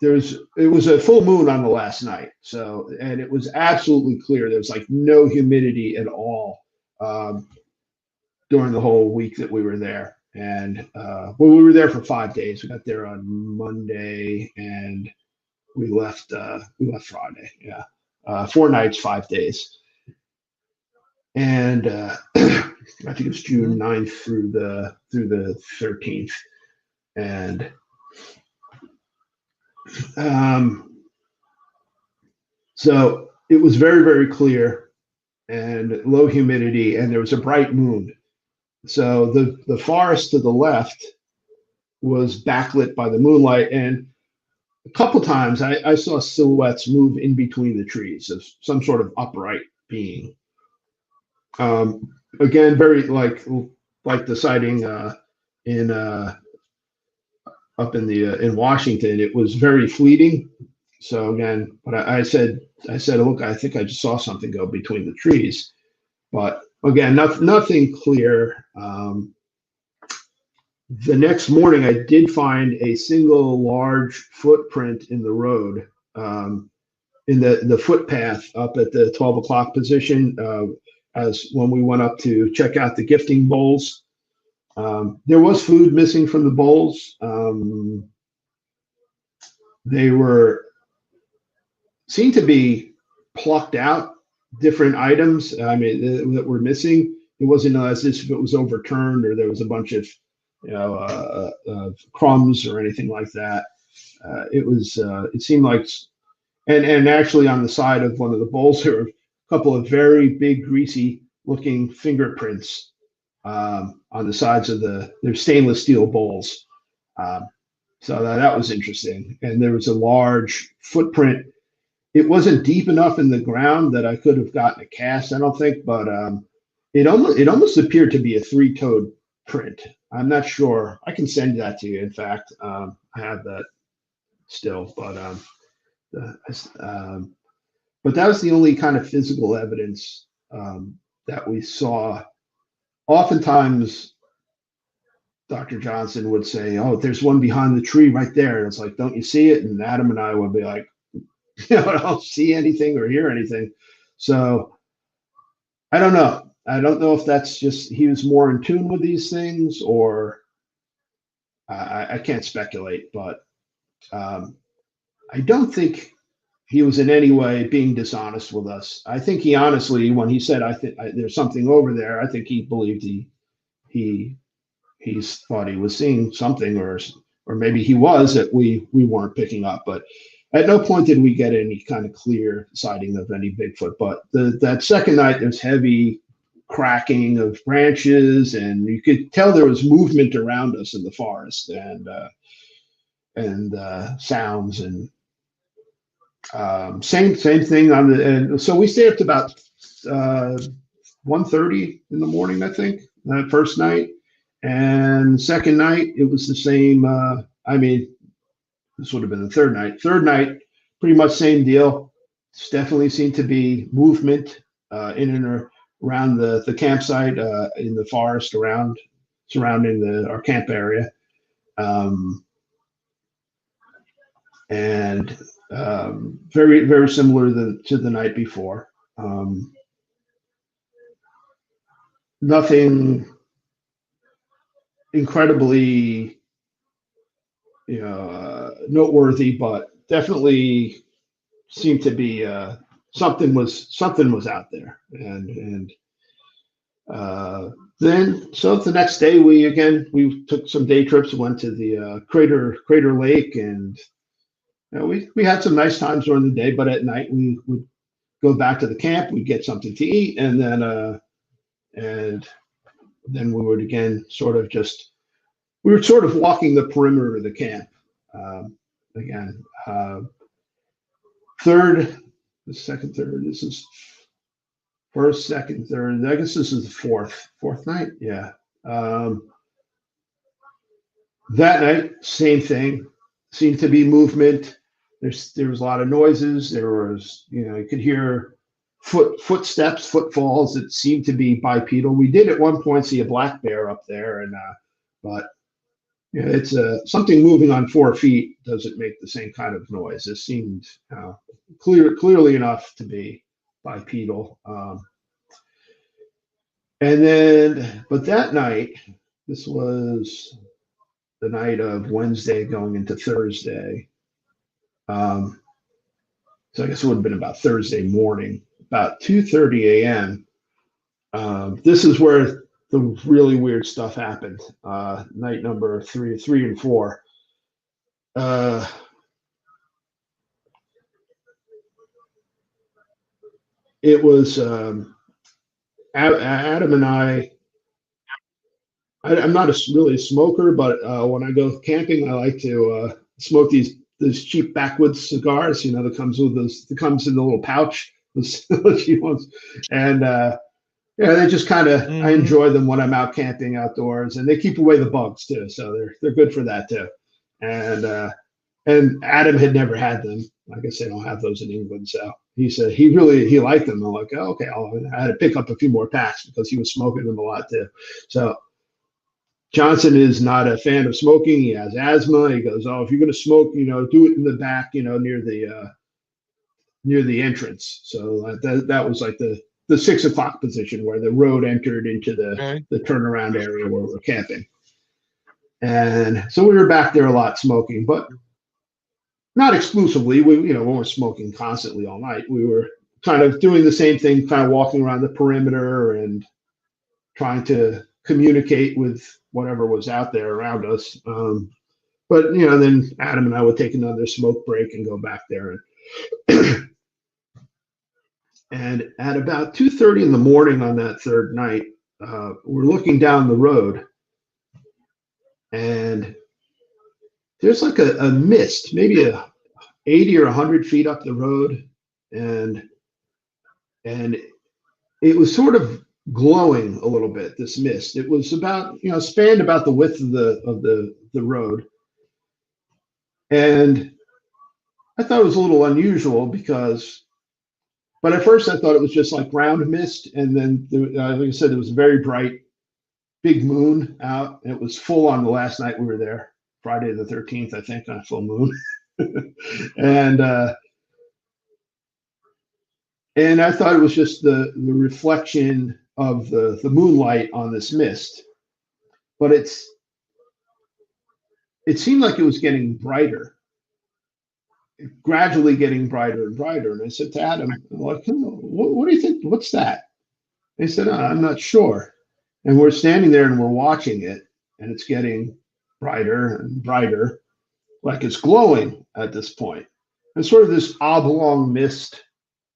it was a full moon on the last night, so, and it was absolutely clear. There was like no humidity at all during the whole week that we were there. And well, we were there for 5 days. We got there on Monday and we left Friday. Yeah, 4 nights, 5 days, and I think it's June Mhm. 9th through the 13th, and um, so it was very very clear and low humidity, and there was a bright moon. So the forest to the left was backlit by the moonlight, and a couple times I saw silhouettes move in between the trees of some sort of upright being. Again, very like the sighting in up in the in Washington. It was very fleeting. So again, but I said, look, I think I just saw something go between the trees. But again, nothing clear. The next morning, I did find a single large footprint in the road, in the footpath up at the 12 o'clock position. As when we went up to check out the gifting bowls, there was food missing from the bowls. They were seemed to be plucked out, different items. I mean, that were missing. It wasn't as if it was overturned or there was a bunch of crumbs or anything like that. It was. It seemed like, and actually on the side of one of the bowls there were a couple of very big, greasy looking fingerprints on the sides of their stainless steel bowls. Um, so that was interesting. And there was a large footprint. It wasn't deep enough in the ground that I could have gotten a cast, I don't think, but it almost appeared to be a three-toed print. I'm not sure. I can send that to you. In fact, I have that still, um, but that was the only kind of physical evidence that we saw. Oftentimes, Dr. Johnson would say, "Oh, there's one behind the tree right there." And it's like, "Don't you see it?" And Adam and I would be like, I don't see anything or hear anything. So I don't know. I don't know if that's just he was more in tune with these things, or I can't speculate. But um, I don't think he was in any way being dishonest with us. I think he honestly, when he said, "I think there's something over there," I think he believed he he's thought he was seeing something, or maybe he was that we weren't picking up. But at no point did we get any kind of clear sighting of any Bigfoot. But that second night, there's heavy cracking of branches, and you could tell there was movement around us in the forest, and sounds, and same thing on the. And so we stayed up to about 1:30 in the morning, I think, that first night. And second night, it was the same. I mean, this would have been the third night. Third night, pretty much same deal. It's definitely seemed to be movement in and around the campsite, in the forest surrounding our camp area, um, and very very similar to the night before. Nothing incredibly noteworthy, but definitely seemed to be something was out there. And then so the next day we took some day trips, went to the Crater Lake, and we had some nice times during the day, but at night we would go back to the camp, we'd get something to eat, and then we would again we were sort of walking the perimeter of the camp. Again, third, the second, third. This is first, second, third. I guess this is the fourth night. Yeah. That night, same thing. Seemed to be movement. There was a lot of noises. There was, you could hear footsteps, footfalls that seemed to be bipedal. We did at one point see a black bear up there, but it's something moving on 4 feet doesn't make the same kind of noise. It seemed clearly enough to be bipedal. But that night, this was the night of Wednesday going into Thursday. So I guess it would have been about Thursday morning, about 2:30 a.m. This is where the really weird stuff happened. Night number three and four. It was Adam and I'm not really a smoker, but when I go camping, I like to smoke those cheap backwoods cigars. That comes in the little pouch. Those cheap ones, and they just kind of I enjoy them when I'm out camping outdoors, and they keep away the bugs too. So they're good for that too. And Adam had never had them. I guess they don't have those in England. So he said he liked them. I'm like, oh, okay. I had to pick up a few more packs because he was smoking them a lot too. So Johnson is not a fan of smoking. He has asthma. He goes, oh, if you're going to smoke, do it in the back, near the entrance. So that was like the 6 o'clock position where the road entered into the turnaround area where we're camping. And so we were back there a lot smoking, but not exclusively. We weren't smoking constantly all night. We were kind of doing the same thing, kind of walking around the perimeter and trying to communicate with whatever was out there around us. But then Adam and I would take another smoke break and go back there. And at about 2:30 in the morning on that third night, we're looking down the road, and there's like a mist, maybe 80 or 100 feet up the road, and it was sort of glowing a little bit. This mist. It was about spanned about the width of the road, and I thought it was a little unusual but at first I thought it was just like ground mist, and then like I said, it was a very bright, big moon out. It was full on the last night we were there, Friday the 13th, I think, on full moon, and I thought it was just the reflection of the moonlight on this mist, but it seemed like it was getting brighter, gradually getting brighter and brighter. And I said to Adam, like, what do you think? What's that? And he said, I'm not sure. And we're standing there and we're watching it, and it's getting brighter and brighter, like it's glowing at this point. And sort of this oblong mist,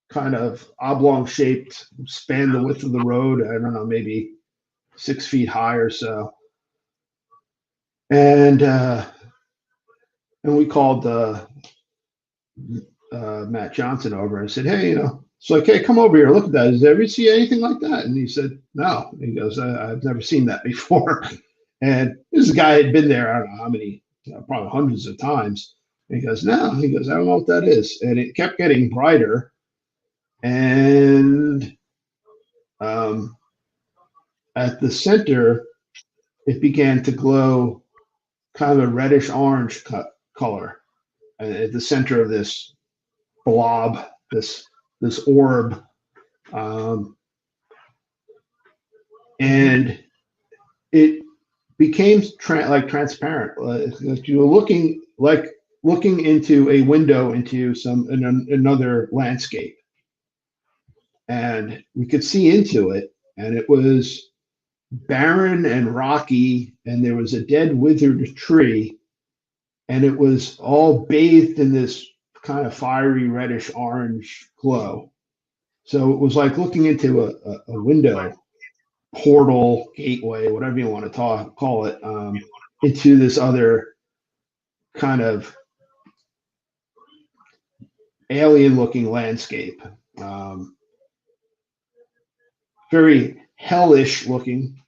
kind of oblong shaped, span the width of the road. I don't know, maybe 6 feet high or so. And we called Matt Johnson over and said, hey, it's like, hey, come over here, look at that. Did you ever see anything like that? And he said, no. He goes, I've never seen that before. And this guy had been there, I don't know how many, probably hundreds of times. And he goes, no. He goes, I don't know what that is. And it kept getting brighter. And at the center, it began to glow kind of a reddish orange color at the center of this blob, this orb, and it became transparent. Like you were looking into a window into another landscape, and we could see into it, and it was barren and rocky, and there was a dead withered tree, and it was all bathed in this kind of fiery reddish orange glow. So it was like looking into a window, portal, gateway, whatever you want to call it, into this other kind of alien looking landscape. Um, Very hellish looking,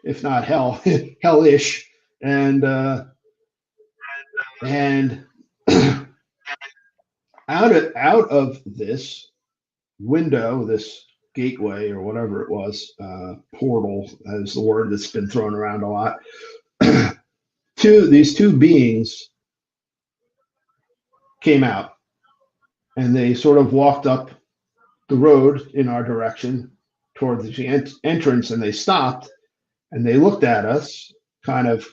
if not hell, hellish. And, and out of this window, this gateway or whatever it was, portal is the word that's been thrown around a lot. These two beings came out and they sort of walked up the road in our direction toward the entrance, and they stopped and they looked at us, kind of,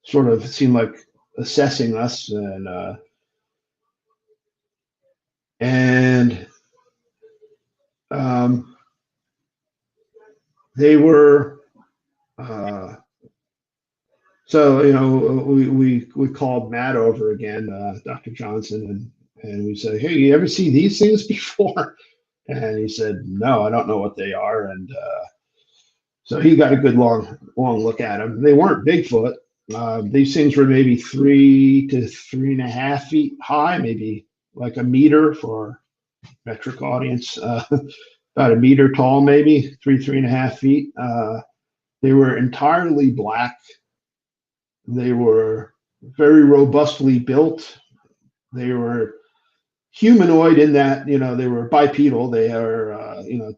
sort of seemed like assessing us, and um, they were. So we called Matt over again, Dr. Johnson, and we said, "Hey, you ever see these things before?" And he said, "No, I don't know what they are." And so he got a good long look at them. They weren't Bigfoot. These things were maybe 3 to 3.5 feet high, maybe like a meter for metric audience, about a meter tall, maybe 3.5 feet. They were entirely black. They were very robustly built. They were humanoid in that, they were bipedal. They are,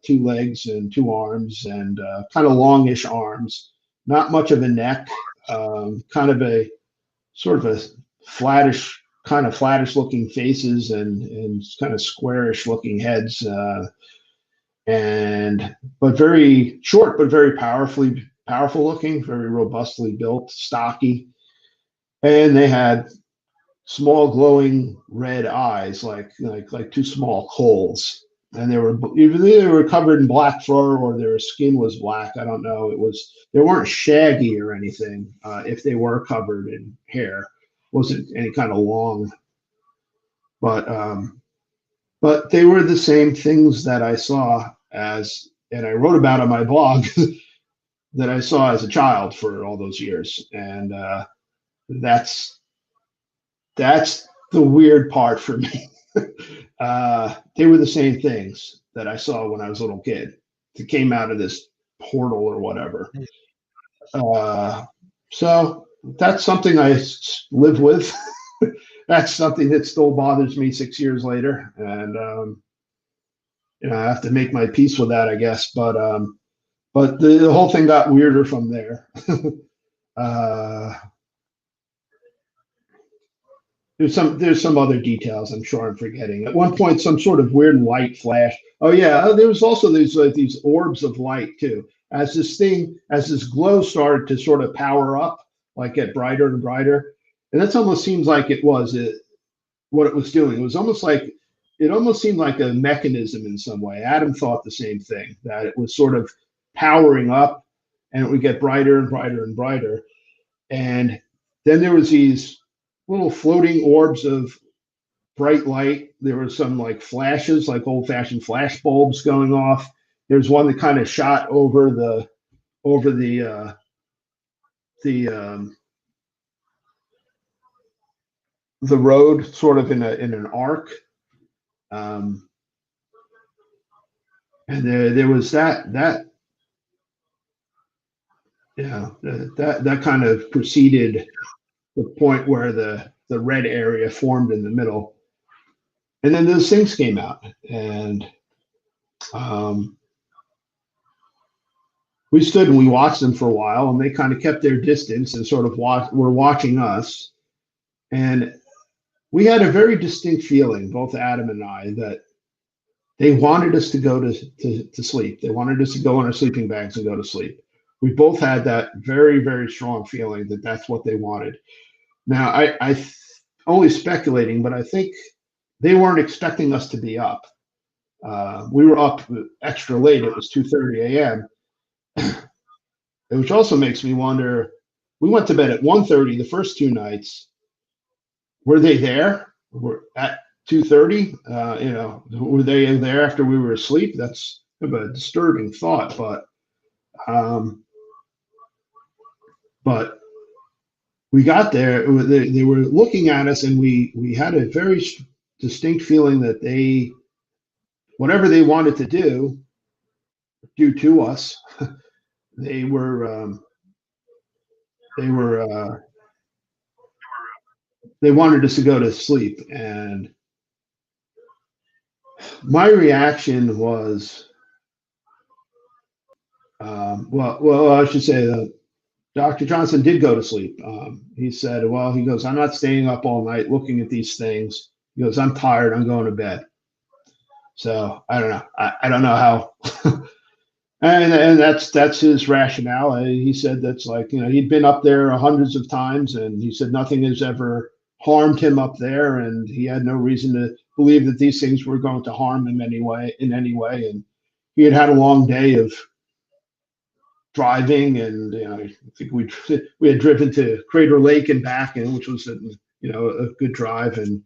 2 legs and 2 arms, and kind of longish arms, not much of a neck, kind of a sort of a flattish looking faces, and kind of squarish looking heads, but very short, but very powerful looking, very robustly built, stocky. And they had small glowing red eyes, like 2 small coals. And they were covered in black fur, or their skin was black. I don't know. They weren't shaggy or anything. If they were covered in hair, wasn't any kind of long. But they were the same things that I saw and I wrote about on my blog that I saw as a child for all those years. And that's the weird part for me. They were the same things that I saw when I was a little kid that came out of this portal or whatever. So that's something I live with. That's something that still bothers me 6 years later, and I have to make my peace with that, I guess. But the whole thing got weirder from there. uh, there's some other details I'm sure I'm forgetting. At one point, some sort of weird light flash. Oh yeah, there was also these orbs of light too. As this glow started to sort of power up, like get brighter and brighter, and that's almost seems like what it was doing. It almost seemed like a mechanism in some way. Adam thought the same thing, that it was sort of powering up, and it would get brighter and brighter and brighter, and then there was these little floating orbs of bright light. There were some like flashes, like old-fashioned flash bulbs going off. There's one that kind of shot over the the road, sort of in an arc. And there was that yeah, that kind of preceded the point where the red area formed in the middle, and then those things came out, and we stood and we watched them for a while, and they kind of kept their distance and sort of were watching us, and we had a very distinct feeling, both Adam and I, that they wanted us to go to sleep. They wanted us to go in our sleeping bags and go to sleep. We both had that very, very strong feeling that that's what they wanted. Now, I only speculating, but I think they weren't expecting us to be up. We were up extra late. It was 2:30 a.m., which also makes me wonder. We went to bed at 1:30 the first 2 nights. Were they there? 2:30. Were they there after we were asleep? That's a disturbing thought, um, but we got there. They were looking at us, and we had a very distinct feeling that whatever they wanted to do to us, they were they were they wanted us to go to sleep. And my reaction was, I should say that Dr. Johnson did go to sleep. He said, well, he goes, I'm not staying up all night looking at these things. He goes, I'm tired. I'm going to bed. So I don't know. I don't know how. And that's his rationale. He said that's like, he'd been up there hundreds of times, and he said nothing has ever harmed him up there, and he had no reason to believe that these things were going to harm him in any way. And he had a long day of driving, and I think we had driven to Crater Lake and back, and which was a good drive. And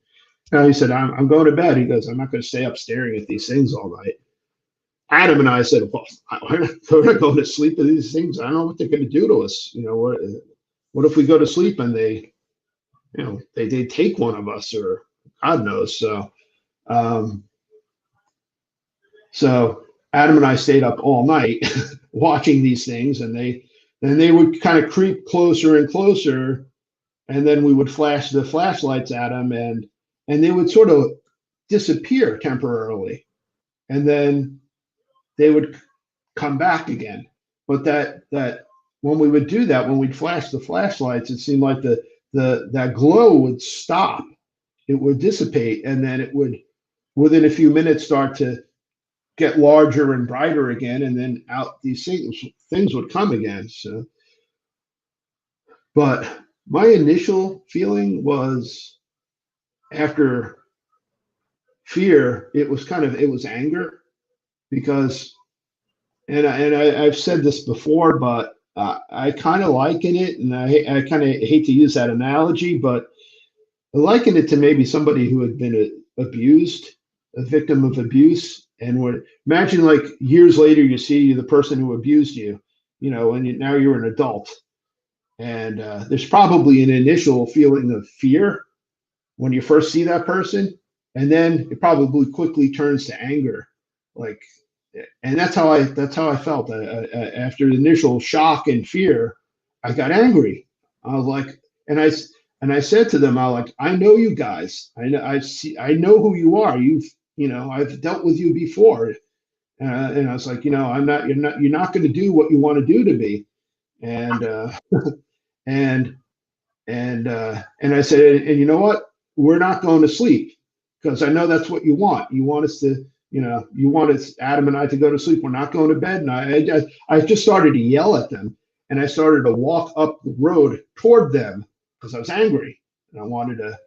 he said, I'm going to bed. He goes, I'm not going to stay up staring at these things all night. Adam and I said, well, we're not going to sleep with these things. I don't know what they're going to do to us. What if we go to sleep and they take one of us, or God knows. So Adam and I stayed up all night watching these things, and they would kind of creep closer and closer, and then we would flash the flashlights at them, and they would sort of disappear temporarily, and then they would come back again. But that when we would do that, when we'd flash the flashlights, it seemed like that glow would stop. It would dissipate, and then it would, within a few minutes, start to get larger and brighter again, and then out these things would come again. So, but my initial feeling was, after fear, it was anger, because, and I've said this before, but I kind of liken it, and I kind of hate to use that analogy, but I liken it to maybe somebody who had been abused, a victim of abuse, and would imagine, like, years later you see the person who abused you, and now you're an adult, and there's probably an initial feeling of fear when you first see that person, and then it probably quickly turns to anger, like. And that's how I felt. After the initial shock and fear, I got angry. I was like, and I said to them, I know you guys. I know who you are. I've dealt with you before. And I was like, you're not going to do what you want to do to me. And and and I said, and you know what? We're not going to sleep, because I know that's what you want. You want us to. You want us, Adam and I, to go to sleep. We're not going to bed. And I just started to yell at them, and I started to walk up the road toward them, because I was angry, and I wanted to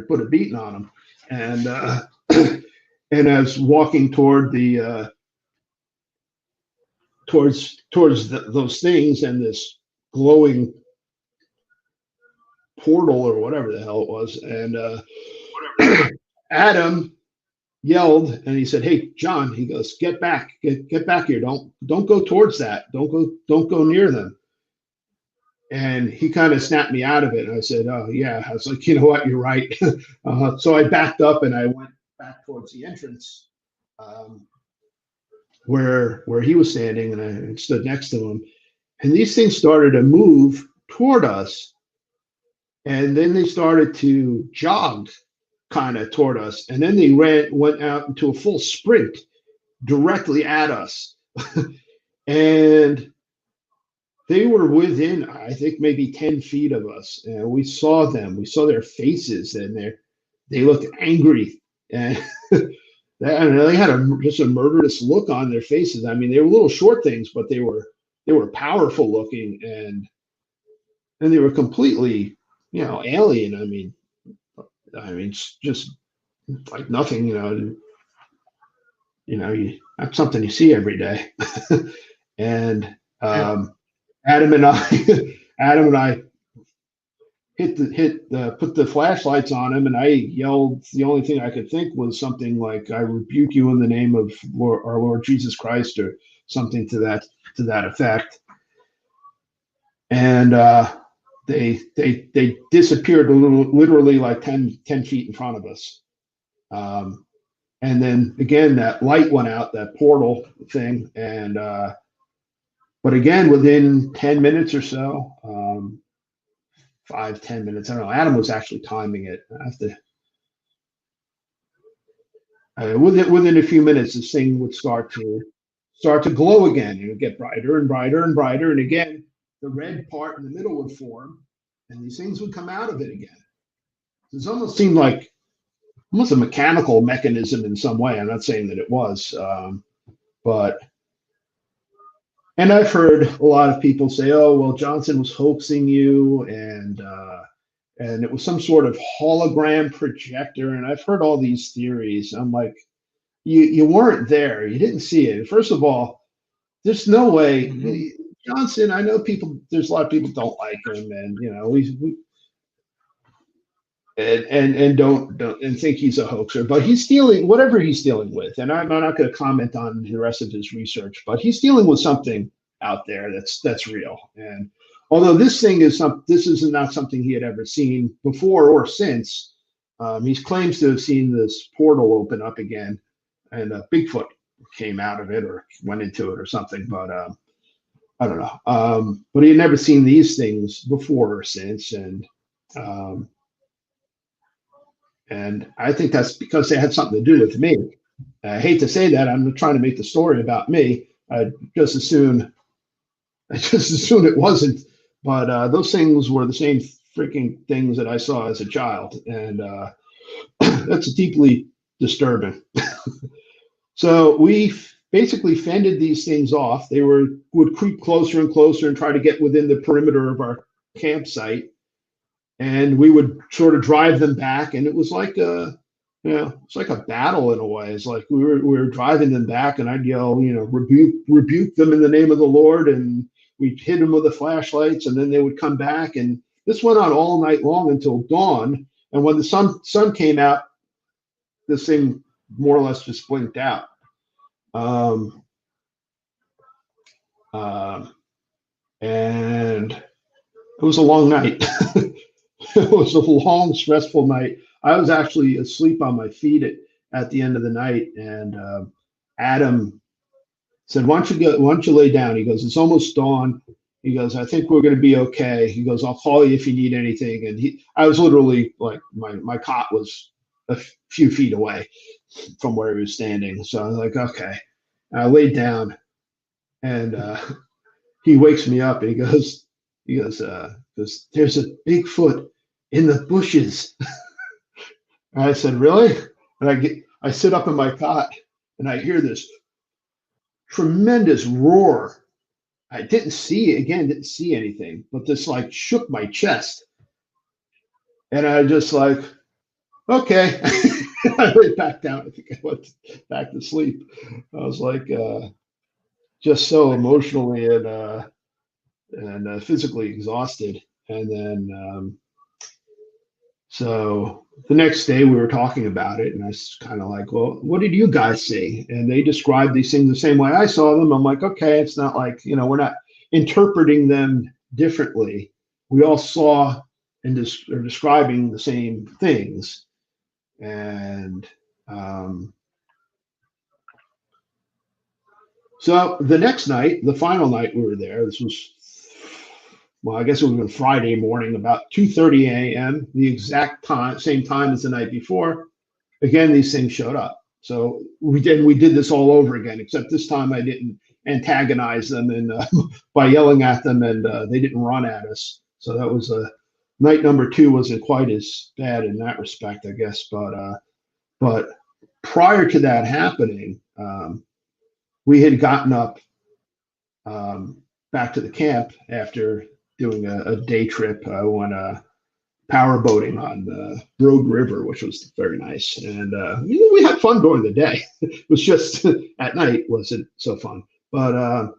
put a beating on them. And and I was walking toward those things, and this glowing portal, or whatever the hell it was. And Adam yelled, and he said, "Hey, John," he goes, "Get back, get back here. Don't go towards that. Don't go near them." And he kind of snapped me out of it. And I said, "Oh yeah." I was like, "You know what? You're right." So I backed up, and I went back towards the entrance, where he was standing, and I stood next to him. And these things started to move toward us, and then they started to jog kind of toward us, and then they went out into a full sprint directly at us. And they were within, I think, maybe 10 feet of us, and we saw them. We saw their faces, and they looked angry, and they had just a murderous look on their faces. I mean, they were little short things, but they were powerful looking, and they were completely, alien. I mean, it's just like nothing, that's something you see every day. And Adam and I, Adam and I put the flashlights on him, and I yelled. The only thing I could think was something like, "I rebuke you in the name of our Lord Jesus Christ," or something to that effect. And they disappeared literally like 10 feet in front of us. And then again, that light went out, that portal thing, and but again, within 10 minutes or so, 5, 10 minutes. I don't know. Adam was actually timing it. I have to. Within a few minutes, this thing would start to glow again. It would get brighter and brighter and brighter, and again, the red part in the middle would form, and these things would come out of it again. It almost seemed like almost a mechanical mechanism in some way. I'm not saying that it was, but and I've heard a lot of people say, "Oh, well, Johnson was hoaxing you," and it was some sort of hologram projector. And I've heard all these theories. I'm like, you weren't there. You didn't see it. First of all, there's no way. Johnson, I know people. There's a lot of people don't like him, and we and don't and think he's a hoaxer, but he's dealing whatever he's dealing with. And I'm not going to comment on the rest of his research, but he's dealing with something out there that's real. And although this is not something he had ever seen before or since, he claims to have seen this portal open up again, and Bigfoot came out of it or went into it or something. But I don't know. But he had never seen these things before or since, and I think that's because they had something to do with me. I hate to say that. I'm trying to make the story about me. Just as soon it wasn't. But those things were the same freaking things that I saw as a child, and that's deeply disturbing. So we basically fended these things off. They would creep closer and closer and try to get within the perimeter of our campsite, and we would sort of drive them back. And it was like it's like a battle in a way. It's like we were driving them back, and I'd yell, rebuke them in the name of the Lord, and we'd hit them with the flashlights, and then they would come back. And this went on all night long until dawn. And when the sun came out, this thing more or less just blinked out. And it was a long night. It was a long, stressful night. I was actually asleep on my feet at the end of the night, and Adam said, "Why don't you lay down?" He goes, "It's almost dawn." He goes, "I think we're going to be okay." He goes, "I'll call you if you need anything." And I was literally like, my cot was a few feet away from where he was standing. So I was like, okay. And I laid down, and he wakes me up, and he goes, "There's a Bigfoot in the bushes." And I said, "Really?" And I sit up in my cot, and I hear this tremendous roar. I didn't see anything, but this like shook my chest. And I just like, okay. I went back down. I think I went back to sleep. I was like, just so emotionally and physically exhausted. And then, so the next day we were talking about it, and I was kind of like, "Well, what did you guys see?" And they described these things the same way I saw them. I'm like, okay, it's not like, we're not interpreting them differently. We all saw and are describing the same things. And so the next night, the final night we were there, this was, well, I guess it would have been Friday morning, about 2:30 a.m., the exact time, same time as the night before. Again, these things showed up. So we did this all over again, except this time I didn't antagonize them and by yelling at them, and they didn't run at us. So that was night number 2 wasn't quite as bad in that respect, I guess. But prior to that happening, we had gotten up back to the camp after doing a day trip. I went power boating on the Rogue River, which was very nice. And we had fun during the day. It was just at night wasn't so fun. But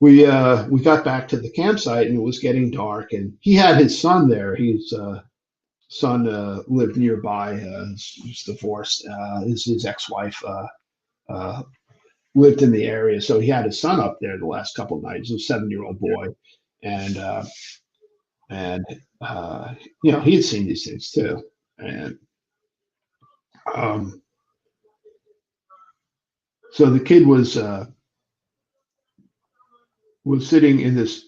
we got back to the campsite and it was getting dark, and he had his son there. His son lived nearby. He's divorced. His ex-wife uh, lived in the area, so he had his son up there the last couple of nights. A 7-year-old boy, and and you know, he had seen these things too. And um, so the kid was sitting in this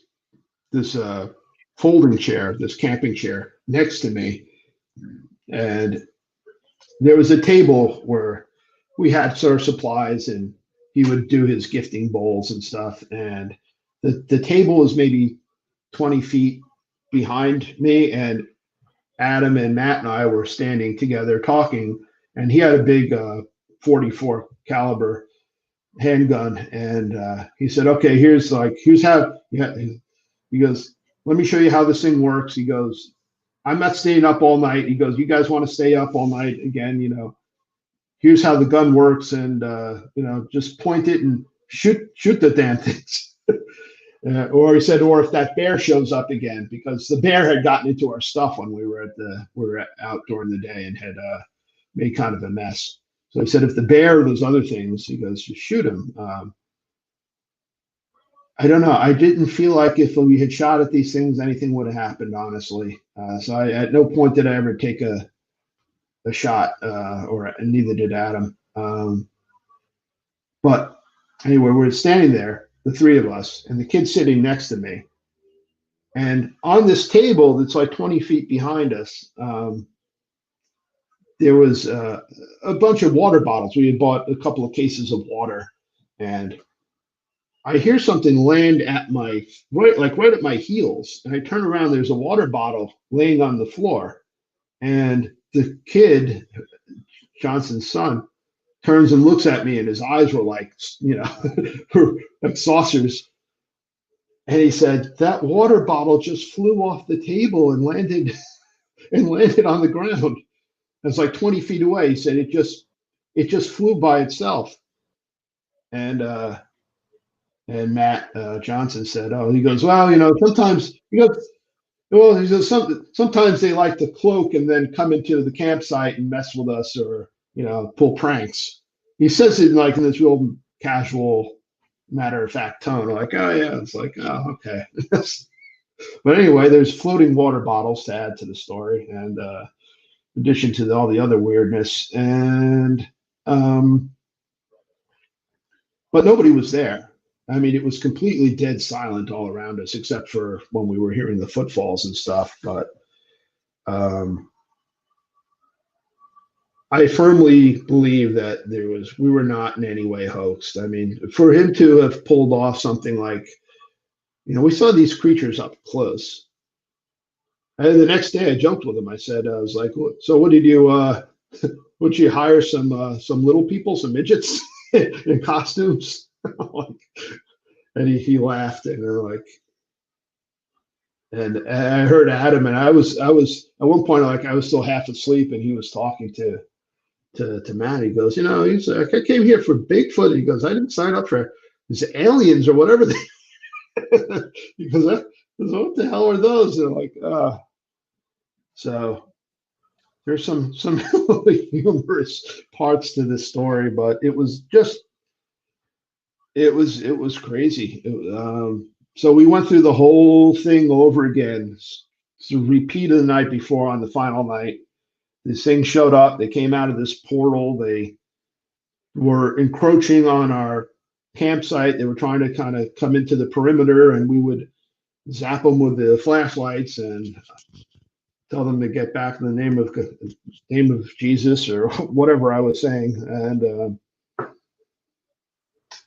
folding chair, this camping chair next to me, and there was a table where we had sort of supplies, and he would do his gifting bowls and stuff. And the table was maybe 20 feet behind me, and Adam and Matt and I were standing together talking, and he had a big 44 caliber handgun, and he said, "Okay, here's how." Yeah, he goes, "Let me show you how this thing works." He goes, "I'm not staying up all night." He goes, "You guys want to stay up all night again? You know, here's how the gun works, and you know, just point it and shoot the damn things." Or he said, or if that bear shows up again, because the bear had gotten into our stuff when we were out during the day and had made kind of a mess. So he said, if the bear or those other things, he goes, just shoot him. I don't know. I didn't feel like if we had shot at these things, anything would have happened, honestly. So at no point did I ever take a shot, or and neither did Adam. But anyway, we're standing there, the three of us, and the kid sitting next to me. And on this table that's like 20 feet behind us, there was a bunch of water bottles. We had bought a couple of cases of water, and I hear something land at my right at my heels, and I turn around. There's a water bottle laying on the floor, and the kid, Johnson's son, turns and looks at me, and his eyes were like, you know, like saucers. And he said, "That water bottle just flew off the table and landed on the ground. It's like 20 feet away." He said, it just flew by itself." And and Matt Johnson said, "Oh," he goes, "Well, you know, sometimes he goes, well, he says sometimes they like to cloak and then come into the campsite and mess with us, or you know, pull pranks." He says it like in this real casual, matter of fact tone, like, "Oh yeah," it's like, "Oh, okay." But anyway, there's floating water bottles to add to the story, and in addition to all the other weirdness, and um, but nobody was there. I mean, it was completely dead silent all around us, except for when we were hearing the footfalls and stuff. But um, I firmly believe that we were not in any way hoaxed. I mean, for him to have pulled off something like, you know, we saw these creatures up close. And the next day I jumped with him. I said, I was like, "So what did you, would you hire some little people, some midgets in costumes?" And he laughed, and they're like, and I heard Adam, and I was at one point, like, I was still half asleep, and he was talking to Matt. He goes, "You know, he's like, I came here for Bigfoot." He goes, "I didn't sign up for these aliens or whatever." He goes, "What the hell are those?" And they're like, so there's some really humorous parts to this story, but it was crazy. So we went through the whole thing over again. So repeat of the night before on the final night. These things showed up. They came out of this portal. They were encroaching on our campsite. They were trying to kind of come into the perimeter, and we would zap them with the flashlights and tell them to get back in the name of Jesus or whatever I was saying,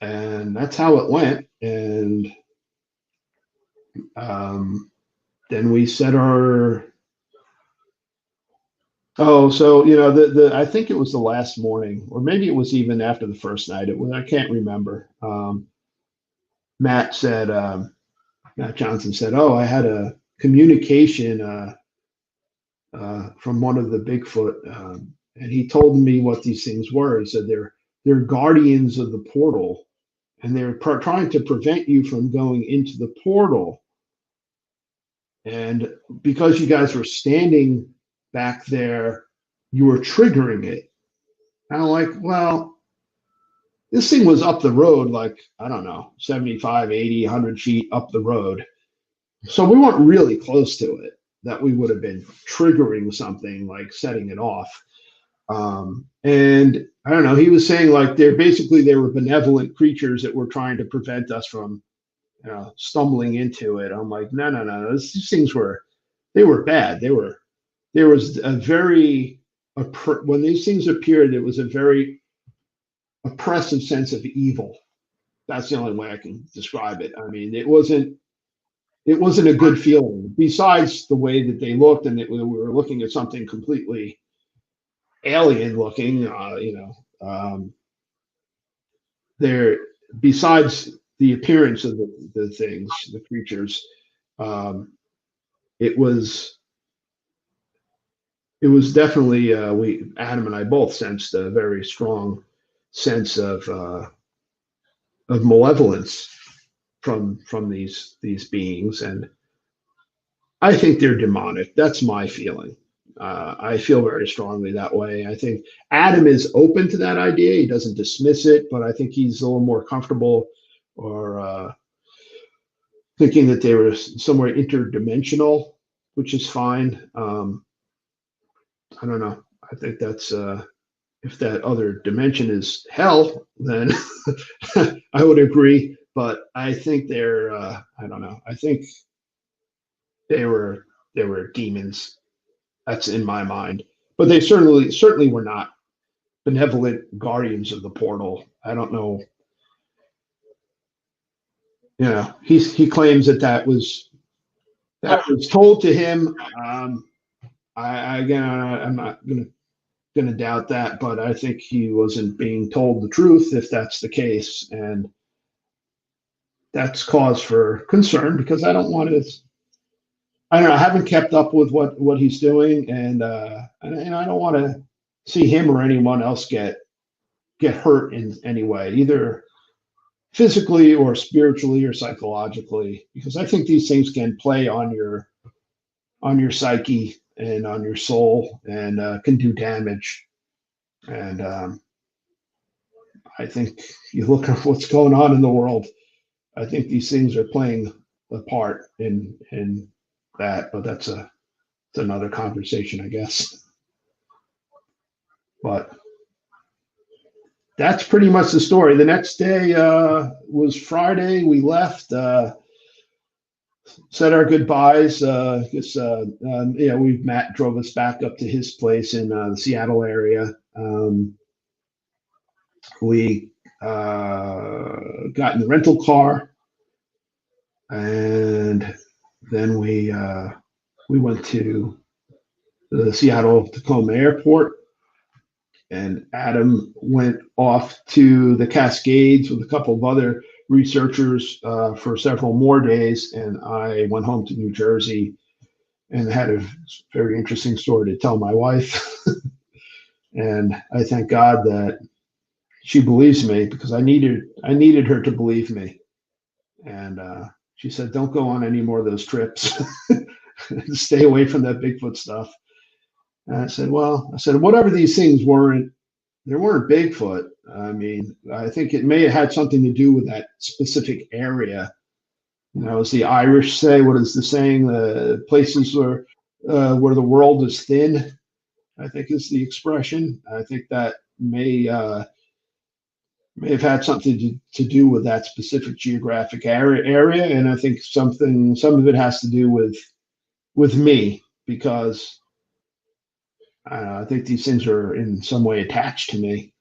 and that's how it went. And then we set our so you know, the I think it was the last morning, or maybe it was even after the first night. I can't remember. Matt said, Matt Johnson said, "Oh, I had a communication from one of the Bigfoot, and he told me what these things were." He said they're guardians of the portal, and they're trying to prevent you from going into the portal. And because you guys were standing back there, you were triggering it. And I'm like, well, this thing was up the road, like, I don't know, 75, 80, 100 feet up the road. So we weren't really close to it that we would have been triggering something, like setting it off. And I don't know, he was saying like they were benevolent creatures that were trying to prevent us from, stumbling into it. I'm like, no. These things they were bad. There was a very, when these things appeared, it was a very oppressive sense of evil. That's the only way I can describe it. I mean, it wasn't a good feeling. Besides the way that they looked, and that we were looking at something completely alien looking. There, besides the appearance of the things, the creatures, it was definitely, Adam and I both sensed a very strong sense of malevolence from these beings, and I think they're demonic. That's my feeling. I feel very strongly that way. I think Adam is open to that idea. He doesn't dismiss it, but I think he's a little more comfortable, or thinking that they were somewhere interdimensional, which is fine. I don't know. I think that's, if that other dimension is hell, then I would agree. But I think they're, I don't know. I think they were demons. That's in my mind. But they certainly were not benevolent guardians of the portal. I don't know. He claims that was told to him. I'm not gonna doubt that, but I think he wasn't being told the truth, if that's the case, and that's cause for concern, because I don't want to. I don't know. I haven't kept up with what he's doing, and I don't want to see him or anyone else get hurt in any way, either physically or spiritually or psychologically, because I think these things can play on your psyche and on your soul, and can do damage. And I think you look at what's going on in the world. I think these things are playing a part in that, but it's another conversation, I guess. But that's pretty much the story. The next day was Friday. We left, said our goodbyes. Matt drove us back up to his place in the Seattle area. We got in the rental car, and then we went to the Seattle Tacoma Airport, and Adam went off to the Cascades with a couple of other researchers for several more days, and I went home to New Jersey and had a very interesting story to tell my wife. And I thank God that she believes me, because I needed her to believe me. And she said, "Don't go on any more of those trips. Stay away from that Bigfoot stuff." And I said, whatever these things weren't, they weren't Bigfoot. I mean, I think it may have had something to do with that specific area. As the Irish say, what is the saying? The places where the world is thin, I think is the expression. I think that may have had something to do with that specific geographic area, and I think some of it has to do with me, because I think these things are in some way attached to me.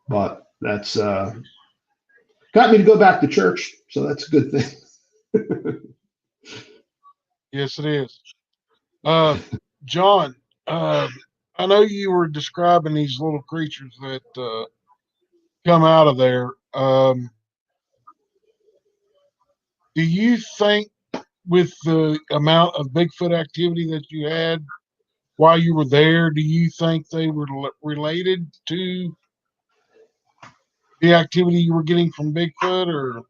But that's got me to go back to church, so that's a good thing. Yes, it is. John, I know you were describing these little creatures that come out of there. Do you think, with the amount of Bigfoot activity that you had while you were there, do you think they were related to the activity you were getting from Bigfoot, or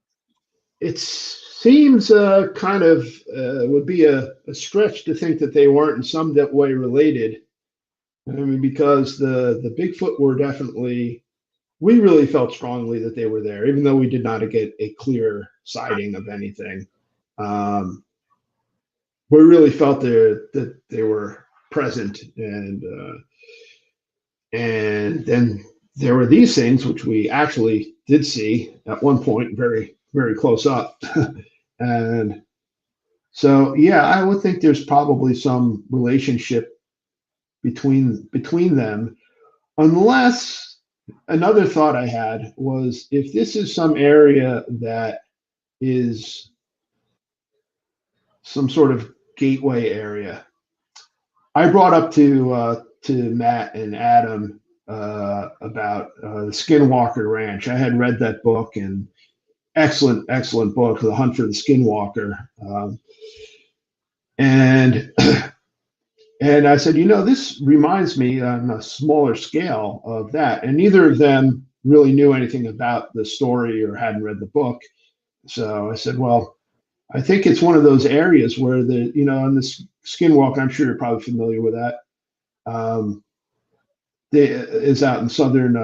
It seems kind of would be a stretch to think that they weren't in some way related. I mean, because the Bigfoot were definitely, we really felt strongly that they were there, even though we did not get a clear sighting of anything. Um, we really felt that they were present, and then there were these things which we actually did see at one point, very very close up, and so yeah, I would think there's probably some relationship between them, unless another thought I had was if this is some area that is some sort of gateway area. I brought up to Matt and Adam about the Skinwalker Ranch. I had read that book, and excellent book, The Hunt for the Skinwalker. And and I said, this reminds me on a smaller scale of that. And neither of them really knew anything about the story or hadn't read the book. So I said, well, I think it's one of those areas where on the Skinwalker, I'm sure you're probably familiar with that. Is out in southern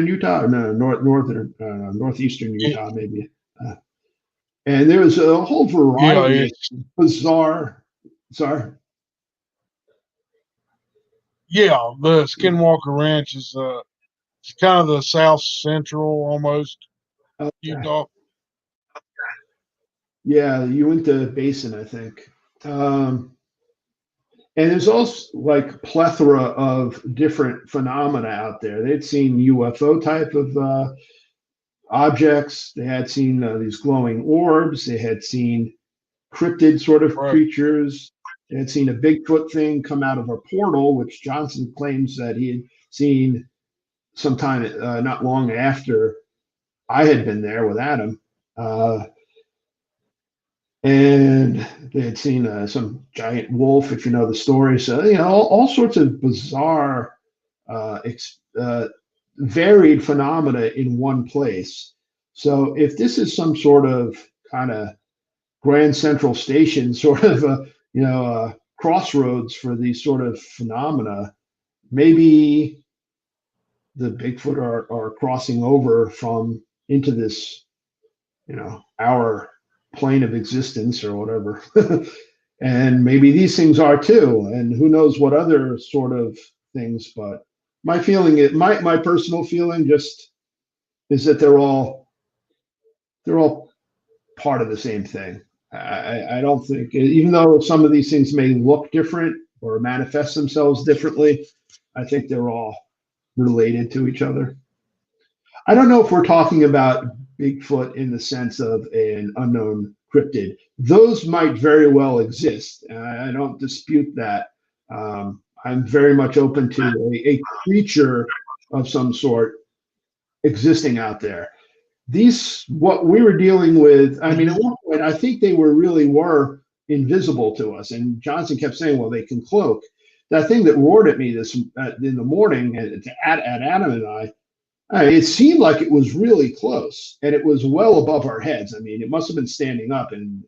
Utah, or no, northeastern yeah, Utah, maybe. And there was a whole yeah, variety of it's bizarre. Sorry. yeah. The Skinwalker Ranch is it's kind of the south central almost Okay. Utah. Yeah, Uinta Basin, I think. And there's also like plethora of different phenomena out there. They'd seen UFO type of objects. They had seen these glowing orbs. They had seen cryptid sort of Right. creatures. They had seen a Bigfoot thing come out of a portal, which Johnson claims that he had seen sometime not long after I had been there with Adam. And they had seen some giant wolf, if you know the story. So, all sorts of bizarre, varied phenomena in one place. So, if this is some sort of kind of Grand Central Station, sort of crossroads for these sort of phenomena, maybe the Bigfoot are crossing over from into this, our plane of existence or whatever. And maybe these things are too, and who knows what other sort of things. But my feeling is, my personal feeling just is that they're all part of the same thing. I don't think, even though some of these things may look different or manifest themselves differently, I think they're all related to each other. I don't know if we're talking about Bigfoot in the sense of an unknown cryptid. Those might very well exist. I don't dispute that. I'm very much open to a creature of some sort existing out there. These, what we were dealing with, I mean, at one point, I think they were invisible to us. And Johnson kept saying, well, they can cloak. That thing that roared at me this in the morning at Adam and it seemed like it was really close, and it was well above our heads. I mean, it must have been standing up and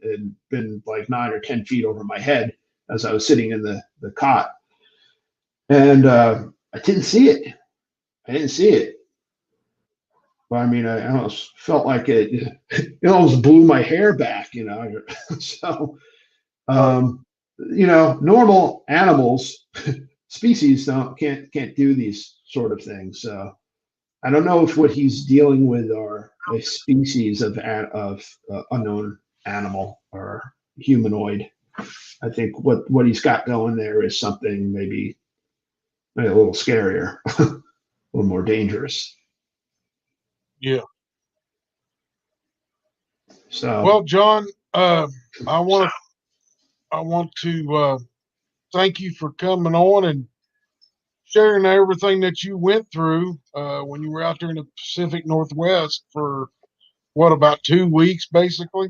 been like 9 or 10 feet over my head as I was sitting in the cot. And I didn't see it. I didn't see it. But I mean, I almost felt like it almost blew my hair back, So, normal animals, species can't do these sort of things. So I don't know if what he's dealing with are a species of unknown animal or humanoid. I think what he's got going there is something maybe a little scarier, a little more dangerous. Yeah. So, Well, John, I want to thank you for coming on and sharing everything that you went through when you were out there in the Pacific Northwest for what, about 2 weeks, basically.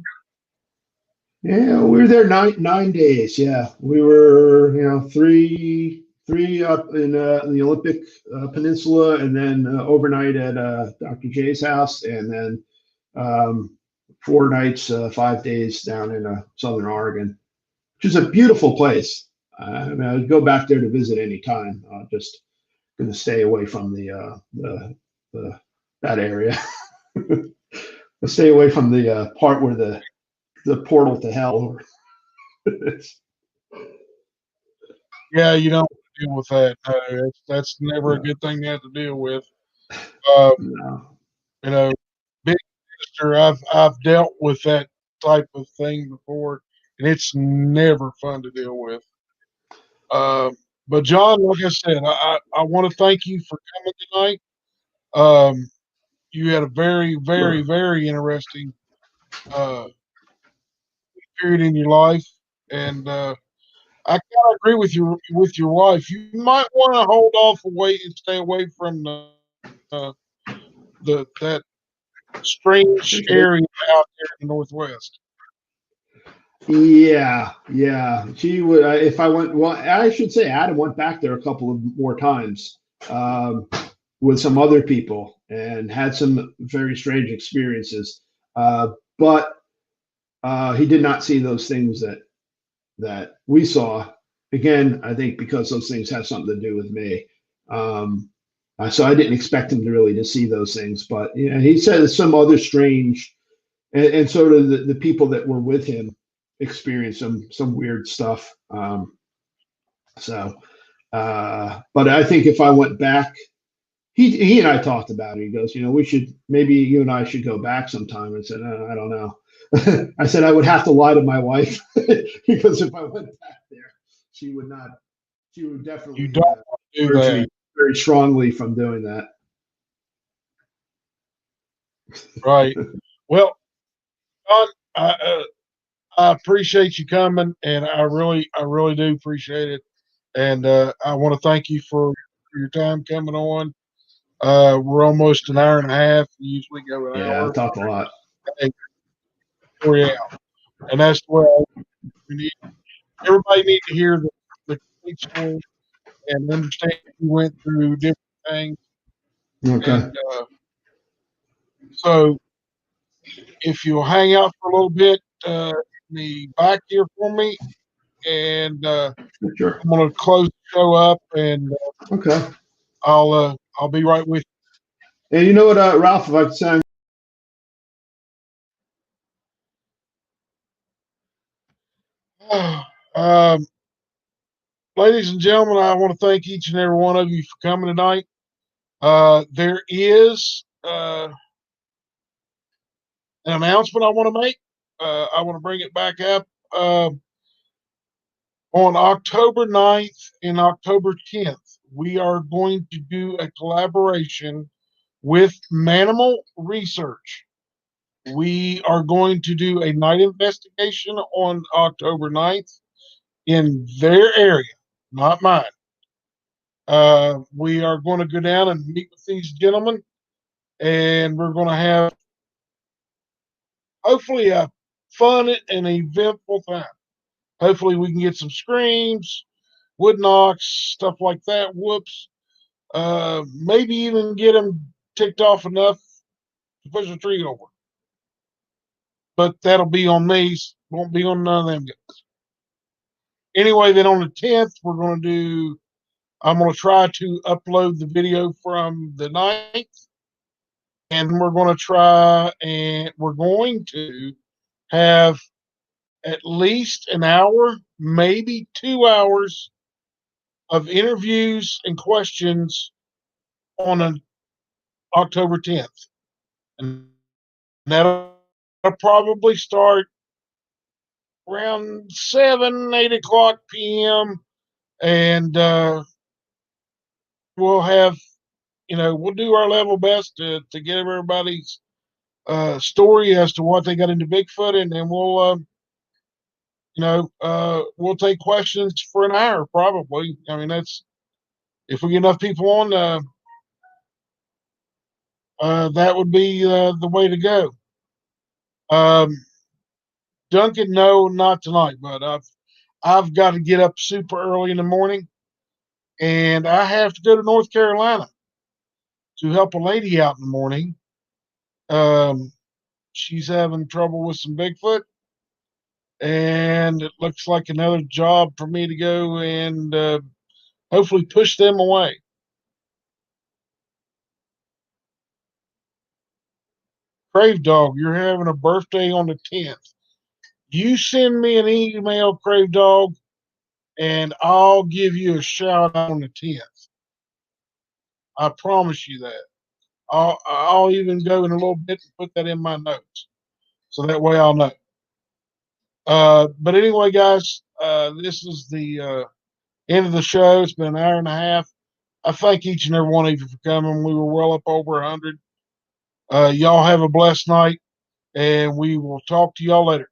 yeah, we were there 9 days. Yeah, we were, three up in the Olympic Peninsula, and then overnight at Dr. J's house, and then um, 4 nights, 5 days down in Southern Oregon, which is a beautiful place. I mean, I'd go back there to visit any time. Just going to stay away from the that area. Stay away from the part where the portal to hell. Yeah, you don't deal with that. No, that's never a No, good thing to have to deal with. Um, no. you know, big sister, I've dealt with that type of thing before, and it's never fun to deal with. But John, like I said, I want to thank you for coming tonight. Um, you had a very, very, Sure. very interesting uh, period in your life, and I kind of agree with your wife. You might want to hold off away and stay away from the that strange Okay. area out there in the Northwest. Yeah, yeah. She would, if I went, well, I should say Adam went back there a couple of more times um, with some other people and had some very strange experiences. But he did not see those things that we saw. Again, I think because those things have something to do with me. Um, so I didn't expect him to really to see those things, but you know, he said some other strange, and sort of the people that were with him experienced some weird stuff. So, but I think if I went back, he and I talked about it. He goes, you know, we should maybe you and I should go back sometime. I said, I don't know. I said I would have to lie to my wife because if I went back there, she would not. She would You definitely don't want to do urge me that, very strongly from doing that. right? Well, John, I appreciate you coming, and I really do appreciate it. And I want to thank you for your time coming on. We're almost an hour and a half. We usually go an Yeah, I hour. talked a lot. Hey, story out, and that's where we need everybody need to hear the complete story and understand you went through different things. And Okay, so, if you'll hang out for a little bit in the back here for me, and sure. I'm going to close the show up, and Okay. I'll be right with And you know what, Ralph, if I could say, you. Ladies and gentlemen, I want to thank each and every one of you for coming tonight. There is an announcement I want to make. I want to bring it back up on October 9th and October 10th. We are going to do a collaboration with Manimal Research. We are going to do a night investigation on October 9th in their area, not mine. We are going to go down and meet with these gentlemen, and we're going to have hopefully a fun and eventful time. Hopefully, we can get some screams, wood knocks, stuff like that. Whoops. Maybe even get them ticked off enough to push a tree over. But that'll be on me. Won't be on none of them guys. Anyway, then on the 10th, we're going to do. I'm going to try to upload the video from the night, and we're going to have at least an hour, maybe 2 hours of interviews and questions on an October 10th. And that'll probably start around 7, 8 o'clock p.m. And we'll have, we'll do our level best to get everybody's story as to what they got into Bigfoot. And then we'll take questions for an hour probably. I mean, that's if we get enough people on, that would be the way to go. Um, Duncan, no, not tonight, but I've got to get up super early in the morning, and I have to go to North Carolina to help a lady out in the morning. Um, she's having trouble with some Bigfoot, and it looks like another job for me to go and hopefully push them away. Crave Dog, you're having a birthday on the 10th. You send me an email, Crave Dog, and I'll give you a shout out on the 10th. I promise you that. I'll even go in a little bit and put that in my notes, so that way I'll know. But anyway, guys, this is the end of the show. It's been an hour and a half. I thank each and every one of you for coming. We were well up over 100. Y'all have a blessed night, and we will talk to y'all later.